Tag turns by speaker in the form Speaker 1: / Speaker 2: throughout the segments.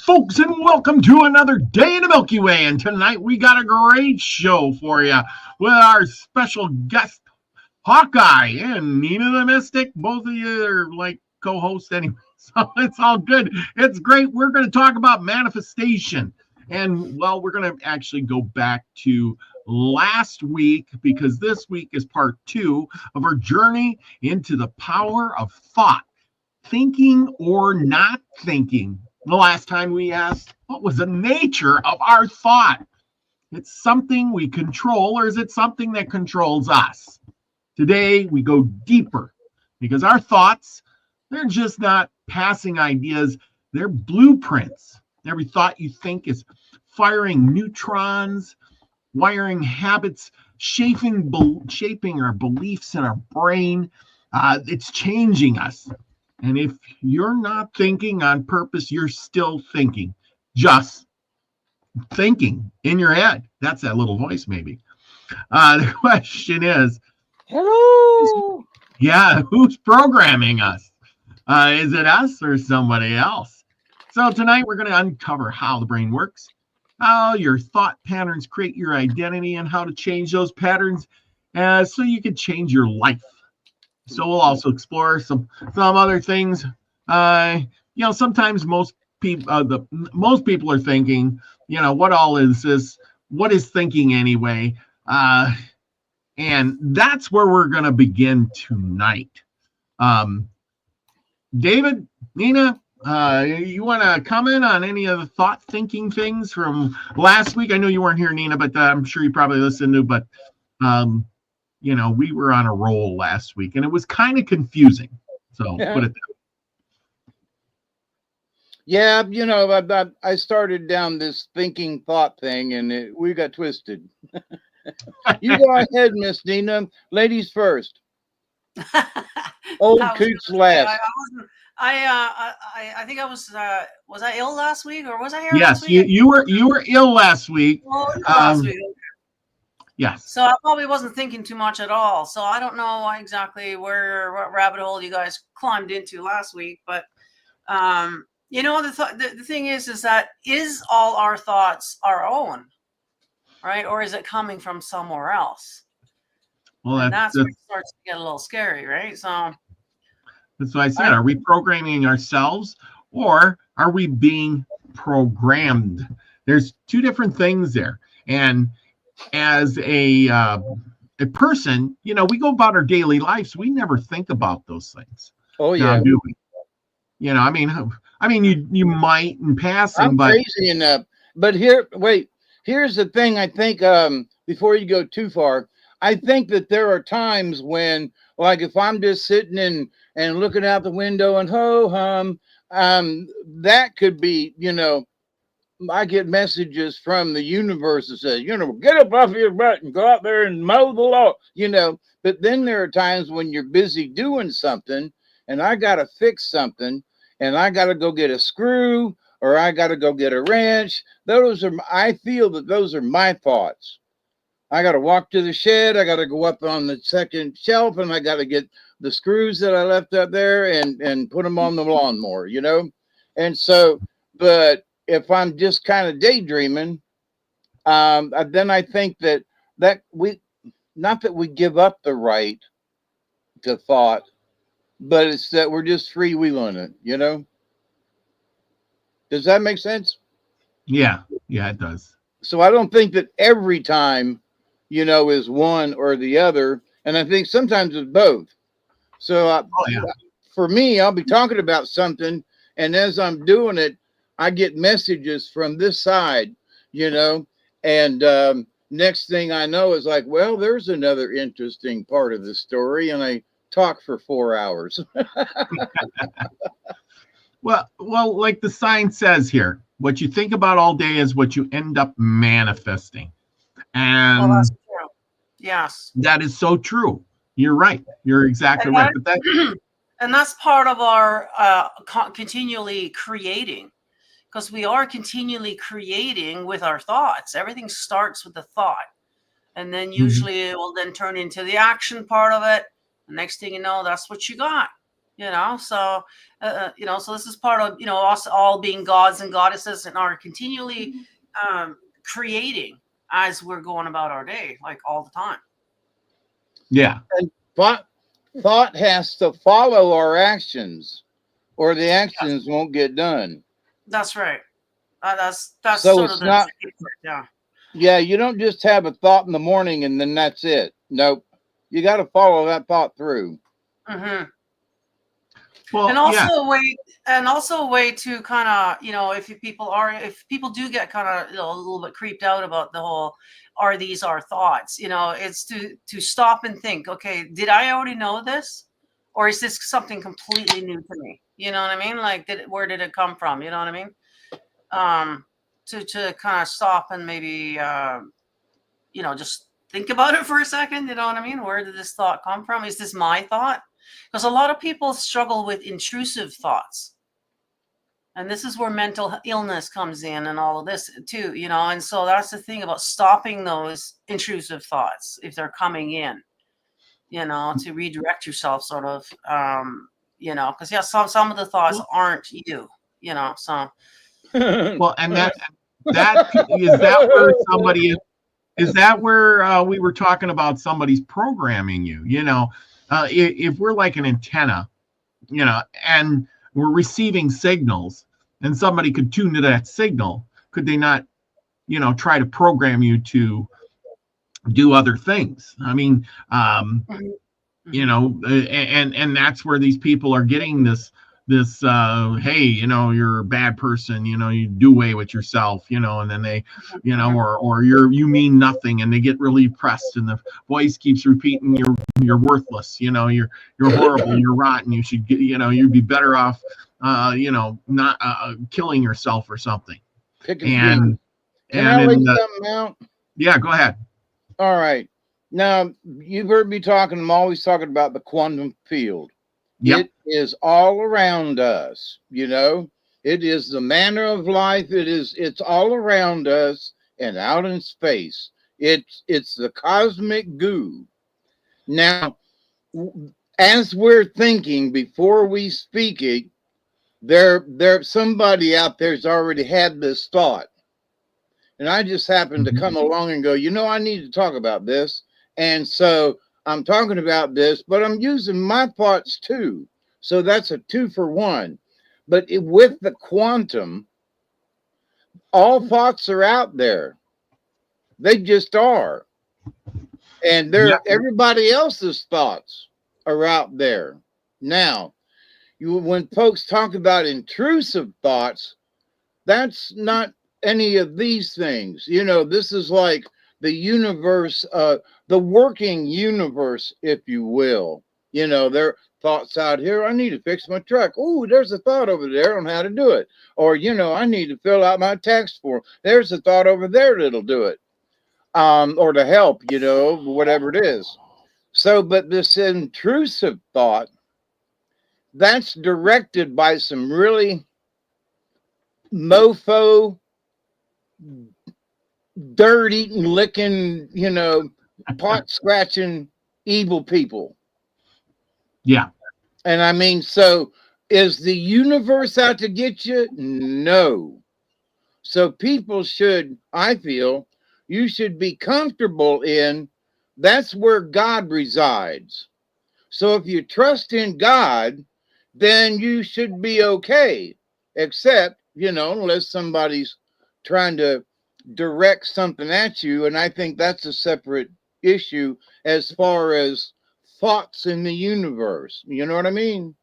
Speaker 1: folks, and welcome to another day in the Milky Way. And tonight we got a great show for you with our special guest, Hawkeye and Nina the Mystic. Both of you are like co-hosts anyway, so it's all good. It's great. We're going to talk about manifestation. And, well, we're going to actually go back to last week because this week is part 2 of our journey into the power of thought, thinking or not thinking. The last time we asked, what was the nature of our thought? It's something we control, or is it something that controls us? Today, we go deeper because our thoughts, they're just not passing ideas. They're blueprints. Every thought you think is firing neutrons, wiring habits, shaping our beliefs in our brain. It's changing us. And if you're not thinking on purpose, you're still thinking, just thinking in your head. That's that little voice, maybe. The question is,
Speaker 2: hello.
Speaker 1: Who's programming us? Is it us or somebody else? So tonight we're going to uncover how the brain works, how your thought patterns create your identity, and how to change those patterns so you can change your life. So we'll also explore some other things. Sometimes most people are thinking, what all is this? What is thinking anyway? And that's where we're going to begin tonight. David, Nina, you want to comment on any of the thought thinking things from last week? I know you weren't here, Nina, but I'm sure you probably listened to. But we were on a roll last week, and it was kind of confusing. So put it there.
Speaker 2: Yeah, I started down this thinking thought thing, and we got twisted. You go ahead, Miss Nina. Ladies first. Old coots last.
Speaker 3: I think I was I ill last week, or was I here
Speaker 1: last week? Yes, you were ill last week.
Speaker 3: Last week.
Speaker 1: Yes.
Speaker 3: So I probably wasn't thinking too much at all. So I don't know exactly what rabbit hole you guys climbed into last week, but the thing is that is all our thoughts our own, right? Or is it coming from somewhere else? Well, that's where it starts to get a little scary, right? So
Speaker 1: that's what I said. Are we programming ourselves, or are we being programmed? There's two different things there, and as a person, we go about our daily lives. We never think about those things.
Speaker 2: Oh yeah,
Speaker 1: now, do we? You might in passing, but
Speaker 2: crazy enough. But here's the thing. I think before you go too far, I think that there are times when, like, if I'm just sitting and looking out the window and ho hum, that could be, I get messages from the universe that says, get up off your butt and go out there and mow the lawn, But then there are times when you're busy doing something and I got to fix something and I got to go get a screw or I got to go get a wrench. I feel that those are my thoughts. I got to walk to the shed. I got to go up on the second shelf and I got to get the screws that I left up there and put them on the lawnmower, And so, but if I'm just kind of daydreaming, then I think that not that we give up the right to thought, but it's that we're just freewheeling it, Does that make sense?
Speaker 1: Yeah, it does.
Speaker 2: So I don't think that every time, is one or the other. And I think sometimes it's both. So for me, I'll be talking about something. And as I'm doing it, I get messages from this side, and next thing I know is like, well, there's another interesting part of the story. And I talk for 4 hours.
Speaker 1: Well, like the sign says here, what you think about all day is what you end up manifesting. And
Speaker 3: that's true. Yes.
Speaker 1: That is so true. You're right. You're exactly right. But
Speaker 3: and that's part of our continually creating. Because we are continually creating with our thoughts. Everything starts with the thought. And then usually it will then turn into the action part of it. The next thing you know, that's what you got. So so this is part of us all being gods and goddesses and are continually creating as we're going about our day, like all the time.
Speaker 1: Yeah.
Speaker 2: And thought has to follow our actions, or the actions won't get done.
Speaker 3: That's right. That's
Speaker 2: so
Speaker 3: sort
Speaker 2: it's
Speaker 3: of
Speaker 2: not.
Speaker 3: Yeah.
Speaker 2: Yeah, you don't just have a thought in the morning and then that's it. Nope. You got to follow that thought through.
Speaker 3: Mm-hmm.
Speaker 1: Well,
Speaker 3: and also a way to kind of if people do get kind of a little bit creeped out about the whole are these our thoughts, it's to stop and think, okay, did I already know this, or is this something completely new to me? You know what I mean? Like, where did it come from? You know what I mean? To kind of stop and maybe just think about it for a second. You know what I mean? Where did this thought come from? Is this my thought? Because a lot of people struggle with intrusive thoughts. And this is where mental illness comes in and all of this too, and so that's the thing about stopping those intrusive thoughts if they're coming in, to redirect yourself sort of, because some of the thoughts aren't you, so.
Speaker 1: Well, and that is that where somebody is that where we were talking about somebody's programming you, if we're like an antenna, and we're receiving signals and somebody could tune to that signal, could they not, try to program you to do other things? I mean, and that's where these people are getting this, hey, you're a bad person, you do away with yourself, and then they, or you mean nothing, and they get really pressed, and the voice keeps repeating you're worthless, you're horrible, you're rotten, you should get, you'd be better off not killing yourself or something.
Speaker 2: Can I lay something out?
Speaker 1: Yeah, go ahead.
Speaker 2: All right. Now, you've heard me talking, I'm always talking about the quantum field. Yep. It is all around us, it is the manner of life. It's all around us and out in space. It's the cosmic goo. Now, as we're thinking before we speak it, there somebody out there's already had this thought. And I just happened to come along and go, I need to talk about this. And so I'm talking about this, but I'm using my thoughts too. So that's a 2-for-1. But with the quantum, all thoughts are out there. They just are. And everybody else's thoughts are out there. Now, when folks talk about intrusive thoughts, that's not any of these things. This is like the universe, the working universe, if you will. There are thoughts out here. I need to fix my truck. Oh, there's a thought over there on how to do it. Or, I need to fill out my tax form. There's a thought over there that'll do it. Or to help, whatever it is. So, but this intrusive thought, that's directed by some really mofo, dirt eating, licking, pot scratching evil people.
Speaker 1: Yeah.
Speaker 2: And I mean, so is the universe out to get you? No. So people should, I feel, you should be comfortable in, that's where God resides. So if you trust in God, then you should be okay. Except, unless somebody's trying to direct something at you. And I think that's a separate issue as far as thoughts in the universe. You know what I mean?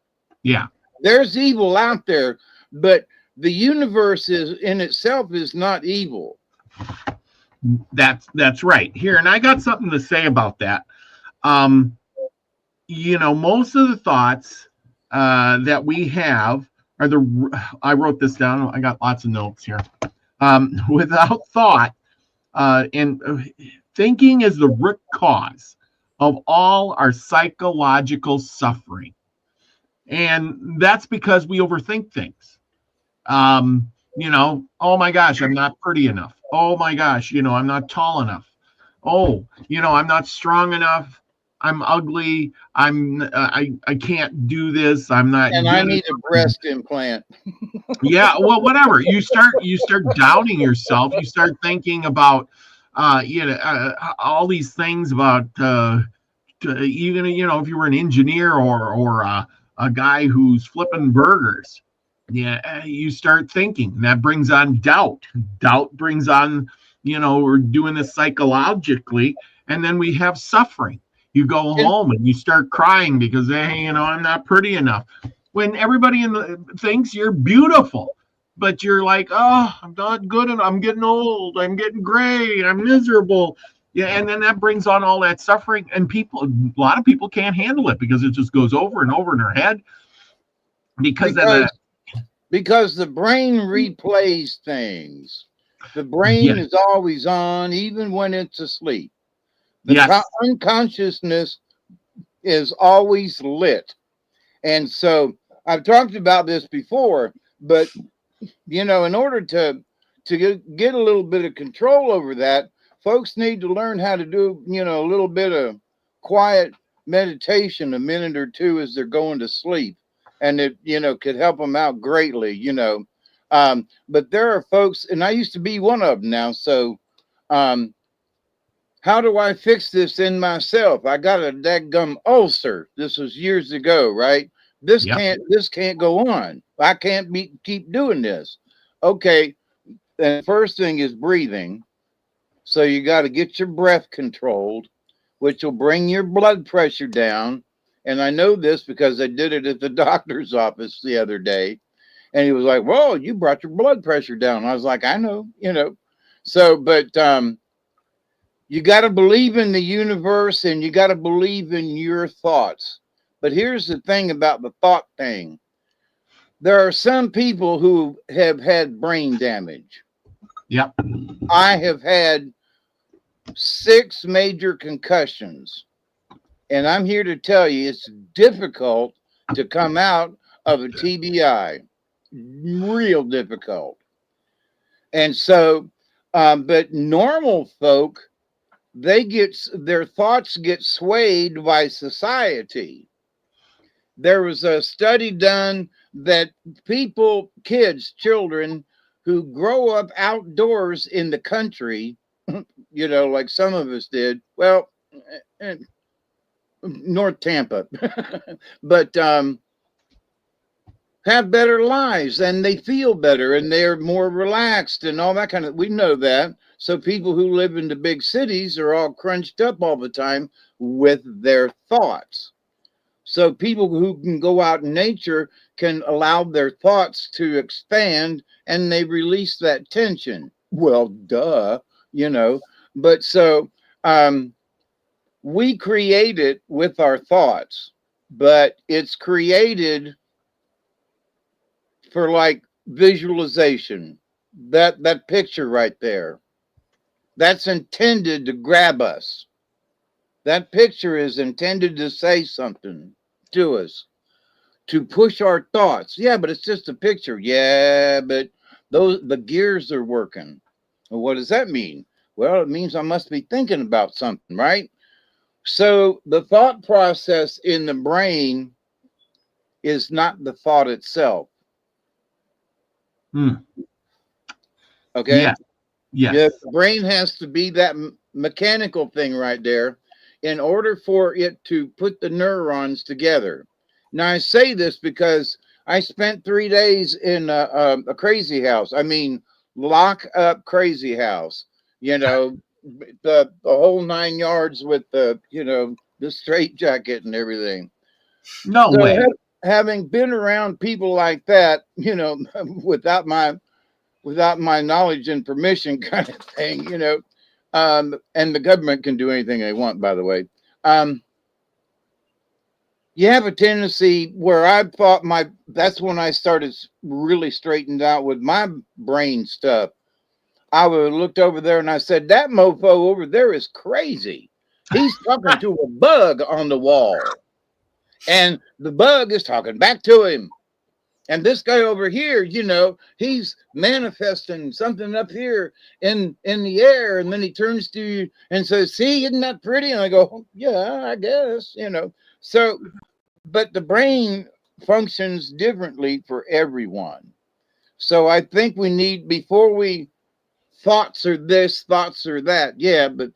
Speaker 1: Yeah.
Speaker 2: There's evil out there, but the universe in itself is not evil.
Speaker 1: That's right. Here, and I got something to say about that. Most of the thoughts that we have are I wrote this down. I got lots of notes here. Without thought, and thinking is the root cause of all our psychological suffering. And that's because we overthink things. Oh my gosh, I'm not pretty enough. Oh my gosh, I'm not tall enough. Oh, I'm not strong enough I'm ugly. I can't do this. I'm not
Speaker 2: And I
Speaker 1: good
Speaker 2: need a breast implant.
Speaker 1: yeah, well, whatever. You start doubting yourself. You start thinking about all these things about even if you were an engineer or a guy who's flipping burgers. Yeah, you start thinking. That brings on doubt. Doubt brings on, we're doing this psychologically, and then we have suffering. You go
Speaker 2: And
Speaker 1: home and you start crying because, hey, I'm not pretty enough. When everybody thinks you're beautiful, but you're like, oh, I'm not good enough. I'm getting old. I'm getting gray. I'm miserable. Yeah, and then that brings on all that suffering, and a lot of people can't handle it because it just goes over and over in their head because of
Speaker 2: because
Speaker 1: the
Speaker 2: because the brain replays things. The brain
Speaker 1: yeah,
Speaker 2: is always on, even when it's asleep. The
Speaker 1: yes,
Speaker 2: unconsciousness is always lit. And so I've talked about this before, but in order to get a little bit of control over that, folks need to learn how to do, a little bit of quiet meditation a minute or two as they're going to sleep. And it, could help them out greatly. But there are folks, and I used to be one of them now. So, how do I fix this in myself? I got a dadgum ulcer. This was years ago, right? This
Speaker 1: yep,
Speaker 2: can't go on. I can't keep doing this. Okay. And first thing is breathing. So you got to get your breath controlled, which will bring your blood pressure down. And I know this because I did it at the doctor's office the other day. And he was like, "Whoa, you brought your blood pressure down." I was like, "I know. So, but you got to believe in the universe and you got to believe in your thoughts. But here's the thing about the thought thing. There are some people who have had brain damage.
Speaker 1: yep,
Speaker 2: I have had 6 major concussions. And I'm here to tell you it's difficult to come out of a TBI. Real difficult. And so, but normal folk, their thoughts get swayed by society. There was a study done that children who grow up outdoors in the country, like some of us did, well, North Tampa, but have better lives and they feel better and they're more relaxed and all that kind of, we know that. So people who live in the big cities are all crunched up all the time with their thoughts. So people who can go out in nature can allow their thoughts to expand and they release that tension. Well, duh, but so we create it with our thoughts, but it's created for like visualization. That picture right there, that's intended to grab us. That picture is intended to say something to us, to push our thoughts. Yeah, but it's just a picture. Yeah, but the gears are working. Well, what does that mean? Well, it means I must be thinking about something, right? So the thought process in the brain is not the thought itself. Okay.
Speaker 1: yeah,
Speaker 2: Yeah,
Speaker 1: yes,
Speaker 2: the brain has to be that mechanical thing right there in order for it to put the neurons together. Now, I say this because I spent 3 days in a crazy house. I mean, lock up crazy house, the whole 9 yards with the straight jacket and everything.
Speaker 1: no
Speaker 2: So
Speaker 1: way.
Speaker 2: having been around people like that, without my knowledge and permission kind of thing, and the government can do anything they want, by the way. You have a tendency where I thought that's when I started really straightened out with my brain stuff. I would have looked over there and I said, that mofo over there is crazy. He's talking to a bug on the wall. And the bug is talking back to him. And this guy over here, you know, he's manifesting something up here in the air, and then he turns to you and says, "See, isn't that pretty?" And I go, "Yeah, I guess," you know. So, but the brain functions differently for everyone. So I think we need, before we, thoughts are this, thoughts are that. Yeah, but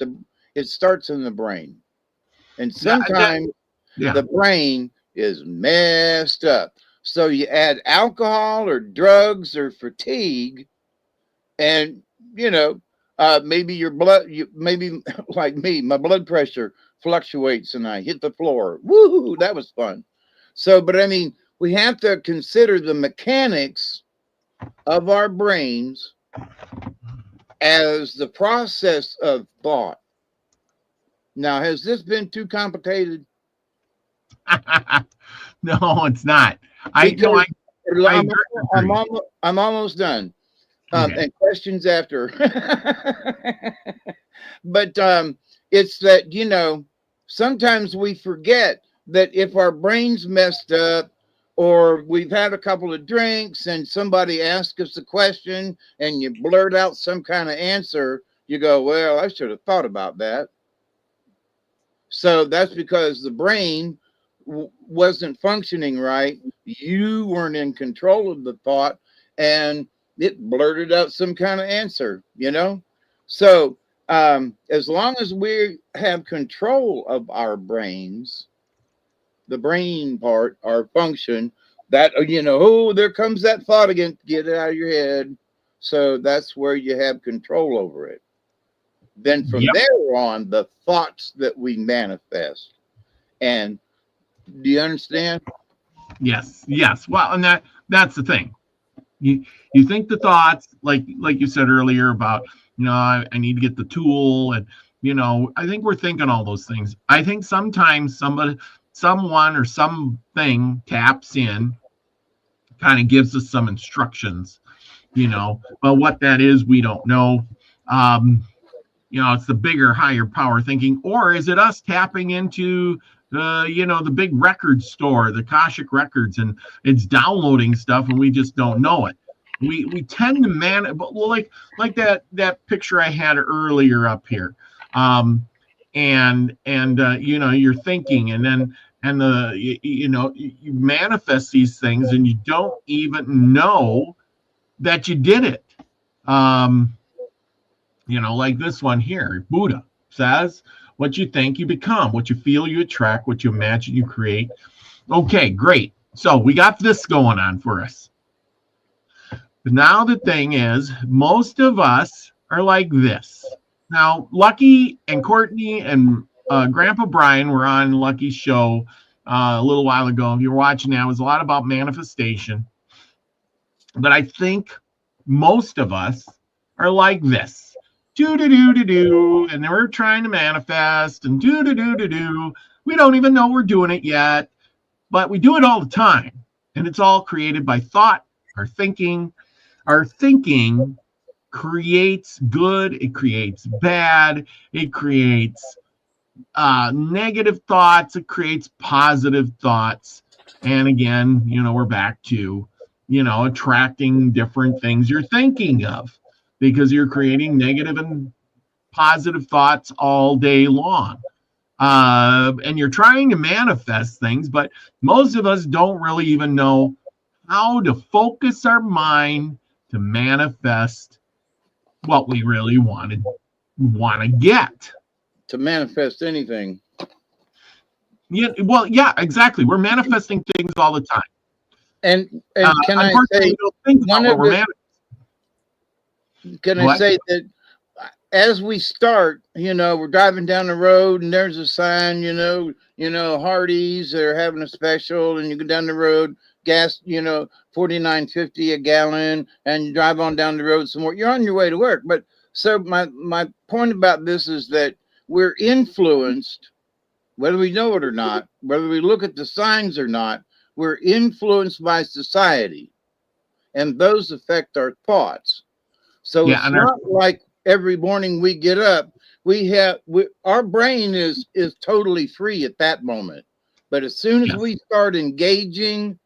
Speaker 2: it starts in the brain, and sometimes the brain is messed up. So you add alcohol or drugs or fatigue, and you know, maybe your blood, maybe like me, my blood pressure fluctuates and I hit the floor. Woo, that was fun. So, but I mean, we have to consider the mechanics of our brains as the process of thought. Now, has this been too complicated?
Speaker 1: No, it's not. I'm
Speaker 2: almost done.
Speaker 1: okay.
Speaker 2: And questions after. But it's that, you know, sometimes we forget that if our brain's messed up, or we've had a couple of drinks and somebody asks us a question and you blurt out some kind of answer, you go, "Well, I should have thought about that." So that's because the brain wasn't functioning right. You weren't in control of the thought, and it blurted out some kind of answer, you know? So as long as we have control of our brains, the brain part, our function, that, you know, oh, there comes that thought again, get it out of your head. So that's where you have control over it. Then from there on, the thoughts that we manifest. And do you understand?
Speaker 1: Yes. Well, and that's the thing. You think the thoughts, like you said earlier about, you know, I need to get the tool, and you know, I think we're thinking all those things. I think sometimes someone or something taps in, kind of gives us some instructions, you know, but what that is, we don't know. You know, it's the bigger, higher power thinking, or is it us tapping into you know, the big record store, the Akashic records, and it's downloading stuff and we just don't know it. We tend to but like that picture I had earlier up here. And you know, you're thinking, and then you know, you manifest these things and you don't even know that you did it. You know, like this one here, Buddha says, "What you think, you become. What you feel, you attract. What you imagine, you create." Okay, great. So we got this going on for us. But now the thing is, most of us are like this. Now, Lucky and Courtney and Grandpa Brian were on Lucky's show a little while ago. If you're watching now, it was a lot about manifestation. But I think most of us are like this. Do, and we're trying to manifest, and do. We don't even know we're doing it yet, but we do it all the time. And it's all created by thought, our thinking. Our thinking creates good, it creates bad, it creates negative thoughts, it creates positive thoughts. And again, you know, we're back to, you know, attracting different things you're thinking of, because you're creating negative and positive thoughts all day long. And you're trying to manifest things, but most of us don't really even know how to focus our mind to manifest what we really want to get.
Speaker 2: To manifest anything.
Speaker 1: Yeah, well, yeah, exactly. We're manifesting things all the time.
Speaker 2: And can I say, that as we start, you know, we're driving down the road and there's a sign, you know, Hardee's, they're having a special, and you go down the road, gas, you know, $49.50 a gallon, and you drive on down the road some more. You're on your way to work. But so my point about this is that we're influenced, whether we know it or not, whether we look at the signs or not, we're influenced by society, and those affect our thoughts. So it's not like every morning we get up, our brain is totally free at that moment. But as soon as we start engaging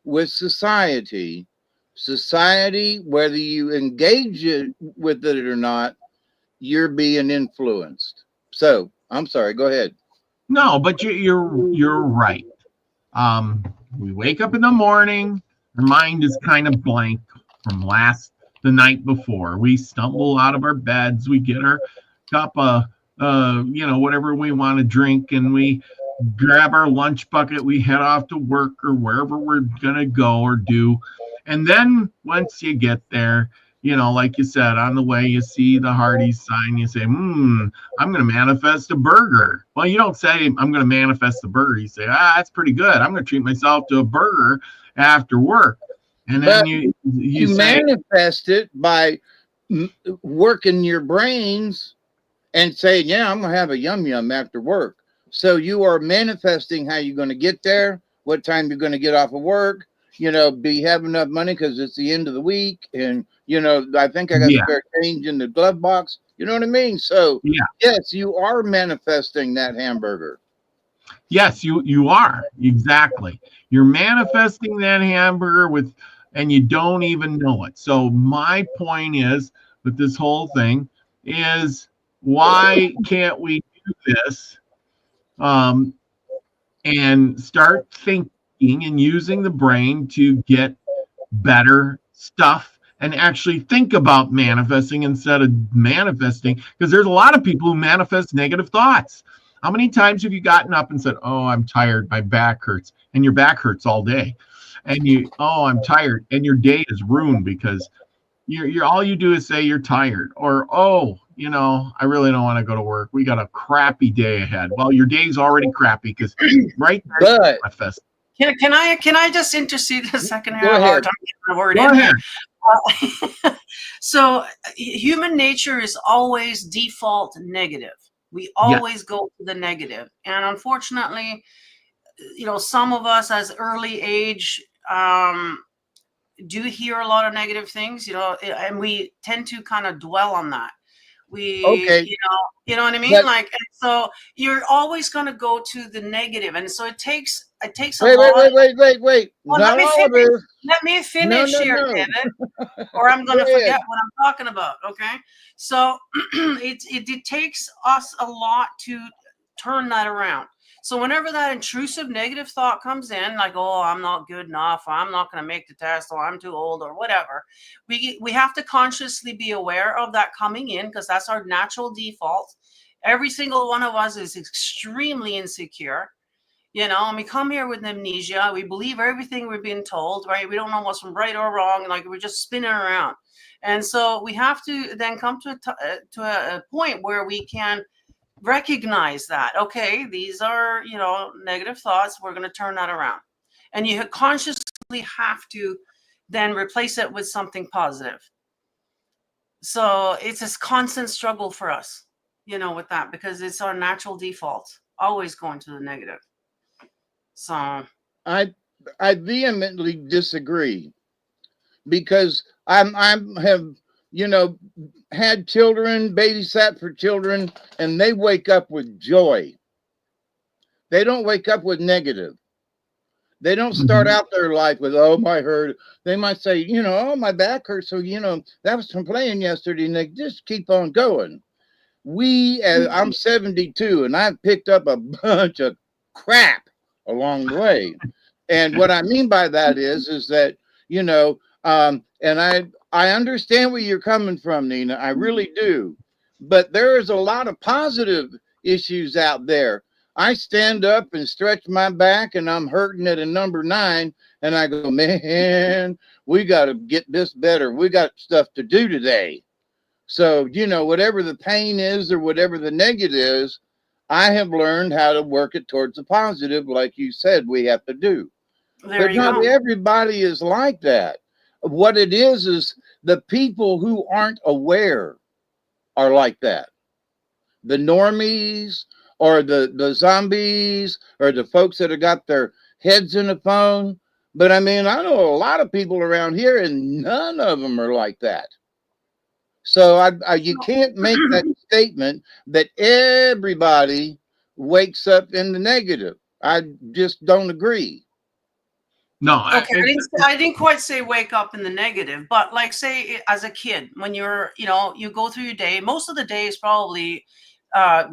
Speaker 2: with society. Society, whether you engage with it or not, you're being influenced. So I'm sorry, go ahead.
Speaker 1: No, but you're right. Um, we wake up in the morning, our mind is kind of blank from the night before. We stumble out of our beds, we get our cup of whatever we want to drink, and we grab our lunch bucket, we head off to work or wherever we're gonna go or do. And then once you get there, like you said, on the way you see the Hardee's sign, you say, I'm gonna manifest a burger. Well, you don't say I'm gonna manifest the burger, you say, that's pretty good. I'm gonna treat myself to a burger after work. And then
Speaker 2: But you
Speaker 1: say,
Speaker 2: manifest it by working your brains and saying, yeah, I'm gonna have a yum yum after work. So you are manifesting how you're going to get there, what time you're going to get off of work, do you have enough money because it's the end of the week? And, I think I got spare change in the glove box. You know what I mean? So, yes, you are manifesting that hamburger.
Speaker 1: Yes, you are. Exactly. You're manifesting that hamburger and you don't even know it. So my point is with this whole thing is, why can't we do this? And start thinking and using the brain to get better stuff and actually think about manifesting instead of manifesting, because there's a lot of people who manifest negative thoughts. How many times have you gotten up and said, oh, I'm tired, my back hurts, and your back hurts all day, and I'm tired, and your day is ruined because you're all you do is say you're tired, or I really don't want to go to work. We got a crappy day ahead. Well, your day's already crappy because right there,
Speaker 2: but
Speaker 1: manifest.
Speaker 3: Can I just intercede a second here?
Speaker 2: Go ahead.
Speaker 3: Go ahead. So human nature is always default negative. We always go to the negative, and unfortunately, some of us as early age do hear a lot of negative things, and we tend to kind of dwell on that.
Speaker 2: Okay.
Speaker 3: You know what I mean? But, so you're always going to go to the negative, and so it takes a lot.
Speaker 2: Wait.
Speaker 3: Well, let me finish here, David, or I'm going to forget what I'm talking about. Okay, so it takes us a lot to turn that around. So whenever that intrusive negative thought comes in, like, oh, I'm not good enough, or I'm not going to make the test, or I'm too old, or whatever, we have to consciously be aware of that coming in, because that's our natural default. Every single one of us is extremely insecure, and we come here with amnesia. We believe everything we're being told, right? We don't know what's right or wrong. Like, we're just spinning around. And so we have to then come to a point where we can recognize that, okay, these are, negative thoughts. We're going to turn that around. And you consciously have to then replace it with something positive. So it's a constant struggle for us, with that, because it's our natural default, always going to the negative. So
Speaker 2: I vehemently disagree, because I have had children, babysat for children, and they wake up with joy. They don't wake up with negative. They don't start out their life with, oh, my hurt. They might say, oh, my back hurts. So, that was from playing yesterday, and they just keep on going. I'm 72, and I've picked up a bunch of crap along the way. And what I mean by that is that, and I understand where you're coming from, Nina. I really do. But there's a lot of positive issues out there. I stand up and stretch my back, and I'm hurting at a number 9, and I go, man, we got to get this better. We got stuff to do today. So, whatever the pain is or whatever the negative is, I have learned how to work it towards the positive, like you said we have to do. But not everybody is like that. What it is the people who aren't aware are like that. The normies, or the zombies, or the folks that have got their heads in the phone. But I mean, I know a lot of people around here, and none of them are like that. So you can't make that statement that everybody wakes up in the negative. I just don't agree.
Speaker 1: No,
Speaker 3: Okay, I didn't quite say wake up in the negative, but like say as a kid, when you're, you go through your day, most of the day is probably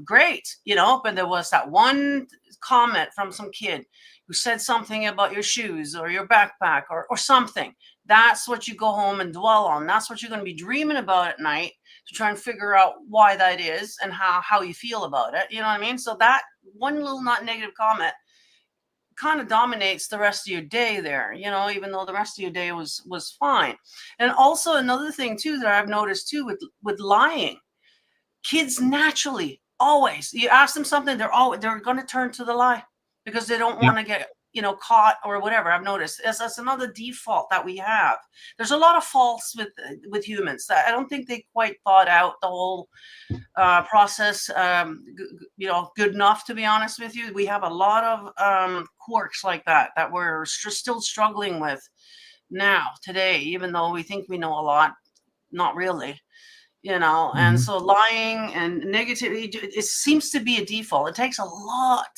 Speaker 3: great, but there was that one comment from some kid who said something about your shoes or your backpack or something. That's what you go home and dwell on. That's what you're going to be dreaming about at night to try and figure out why that is and how you feel about it. You know what I mean? So that one little not negative comment kind of dominates the rest of your day there, even though the rest of your day was fine. And also another thing too that I've noticed too with lying, kids naturally always, you ask them something, they're going to turn to the lie because they don't want to get caught or whatever. I've noticed that's another default that we have. There's a lot of faults with humans that I don't think they quite thought out the whole process good enough, to be honest with you. We have a lot of quirks like that we're still struggling with now today, even though we think we know a lot, not really. And so lying and negativity, it seems to be a default. It takes a lot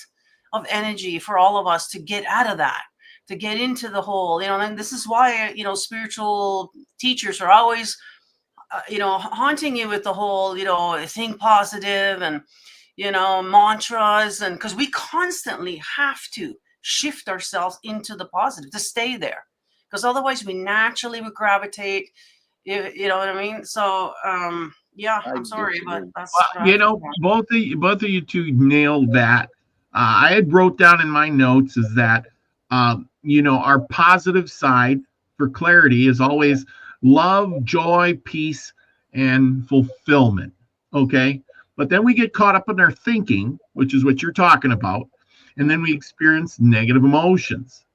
Speaker 3: of energy for all of us to get out of that, to get into the whole, and this is why, spiritual teachers are always, haunting you with the whole, think positive and, mantras. And because we constantly have to shift ourselves into the positive to stay there, because otherwise we naturally would gravitate. You know what I mean? So, yeah, I'm sorry, but that's
Speaker 1: both of you two nailed that. I had wrote down in my notes is that our positive side for clarity is always love, joy, peace, and fulfillment. Okay, but then we get caught up in our thinking, which is what you're talking about, and then we experience negative emotions,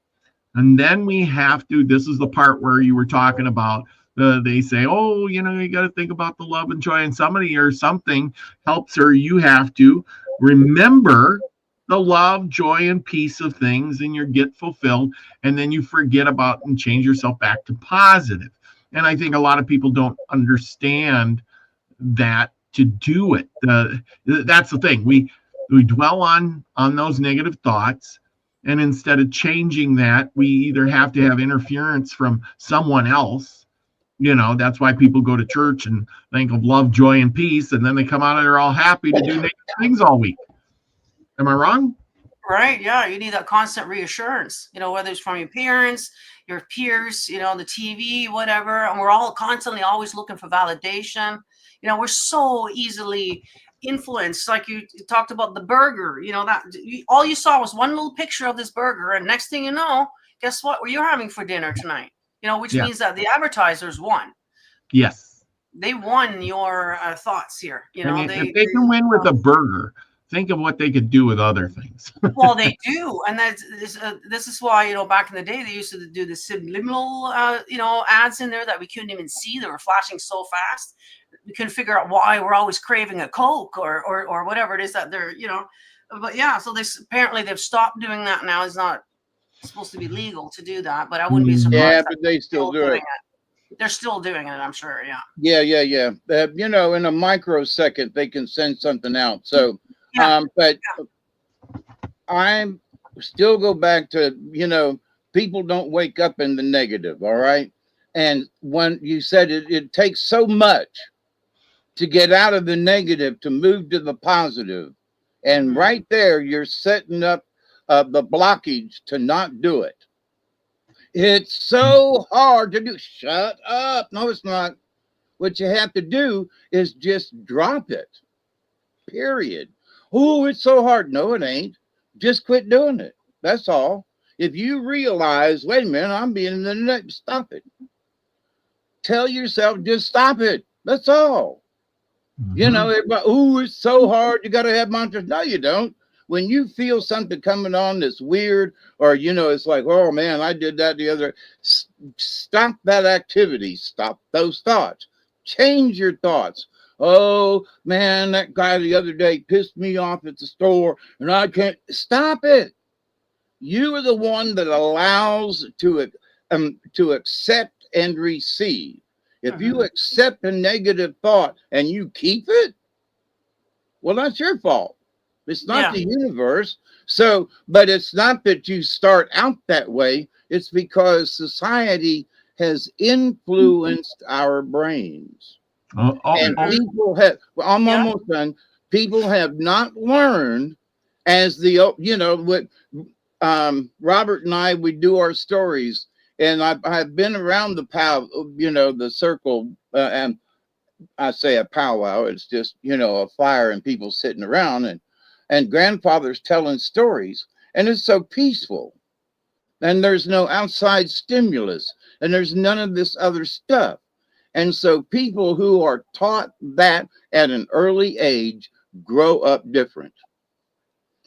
Speaker 1: and then we have to. This is the part where you were talking about. They say, oh, you got to think about the love and joy, and somebody or something helps her. You have to remember the love, joy, and peace of things, and you get fulfilled, and then you forget about and change yourself back to positive. And I think a lot of people don't understand that to do it. That's the thing. We dwell on those negative thoughts, and instead of changing that, we either have to have interference from someone else. That's why people go to church and think of love, joy, and peace, and then they come out of there all happy to do negative things all week. Am I wrong?
Speaker 3: Right. Yeah. You need that constant reassurance, whether it's from your parents, your peers, the TV, whatever. And we're all constantly always looking for validation. We're so easily influenced. Like you talked about the burger, that all you saw was one little picture of this burger. And next thing you know, guess what you're having for dinner tonight? Which means that the advertisers won.
Speaker 1: Yes.
Speaker 3: They won your thoughts here.
Speaker 1: If they can win with a burger, think of what they could do with other things.
Speaker 3: Well, they do. And this is why, back in the day, they used to do the subliminal, ads in there that we couldn't even see. They were flashing so fast. We couldn't figure out why we're always craving a Coke or whatever it is that they're, but yeah, so apparently they've stopped doing that now. It's not supposed to be legal to do that, but I wouldn't be surprised.
Speaker 2: Yeah, but they still do it.
Speaker 3: They're still doing it, I'm sure.
Speaker 2: Yeah. Yeah. In a microsecond, they can send something out. So, but I still go back to, people don't wake up in the negative. All right. And when you said it takes so much to get out of the negative to move to the positive. And right there, you're setting up the blockage to not do it. It's so hard to do. Shut up. No, it's not. What you have to do is just drop it. Period. Oh, it's so hard. No, it ain't. Just quit doing it. That's all. If you realize, wait a minute, I'm being in the next, stop it. Tell yourself, just stop it. That's all. Everybody, oh, it's so hard. You got to have mantras. No, you don't. When you feel something coming on that's weird, or, it's like, oh, man, I did that the other. Stop that activity. Stop those thoughts. Change your thoughts. Oh, man, that guy the other day pissed me off at the store, and I can't. Stop it. You are the one that allows to accept and receive. If you accept a negative thought and you keep it, well, that's your fault. It's not the universe. So, but it's not that you start out that way. It's because society has influenced our brains. And people have, I'm almost done. People have not learned as the, you know, what Robert and I, we do our stories, and I've been around the you know, the circle, and I say a powwow, it's just, you know, a fire and people sitting around, and grandfather's telling stories, and it's so peaceful, and there's no outside stimulus, and there's none of this other stuff. And so people who are taught that at an early age grow up different.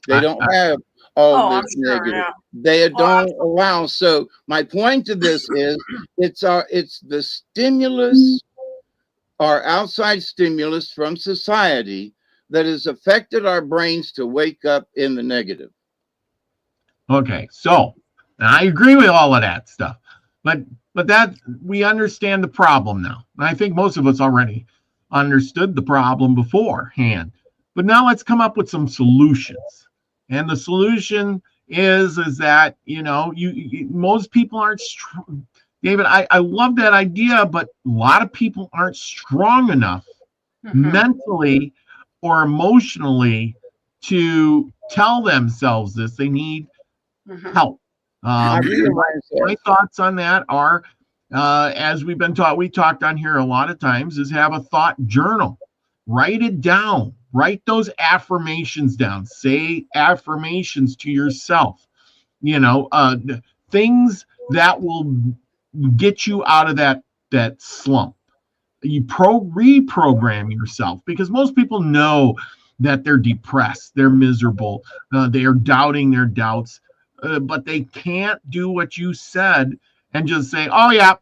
Speaker 2: They don't have all this negative. They don't allow. So my point to this is it's the stimulus, our outside stimulus from society that has affected our brains to wake up in the negative.
Speaker 1: Okay, so I agree with all of that stuff, but that we understand the problem now. And I think most of us already understood the problem beforehand. But now let's come up with some solutions. And the solution is that, you know, most people aren't David, I love that idea, but a lot of people aren't strong enough mentally or emotionally to tell themselves this. They need help. My thoughts on that are, as we've been taught, we talked on here a lot of times, is have a thought journal. Write it down. Write those affirmations down. Say affirmations to yourself. You know, things that will get you out of that slump. You reprogram yourself, because most people know that they're depressed, they're miserable, they are doubting their doubts, but they can't do what you said and just say, "Oh yeah,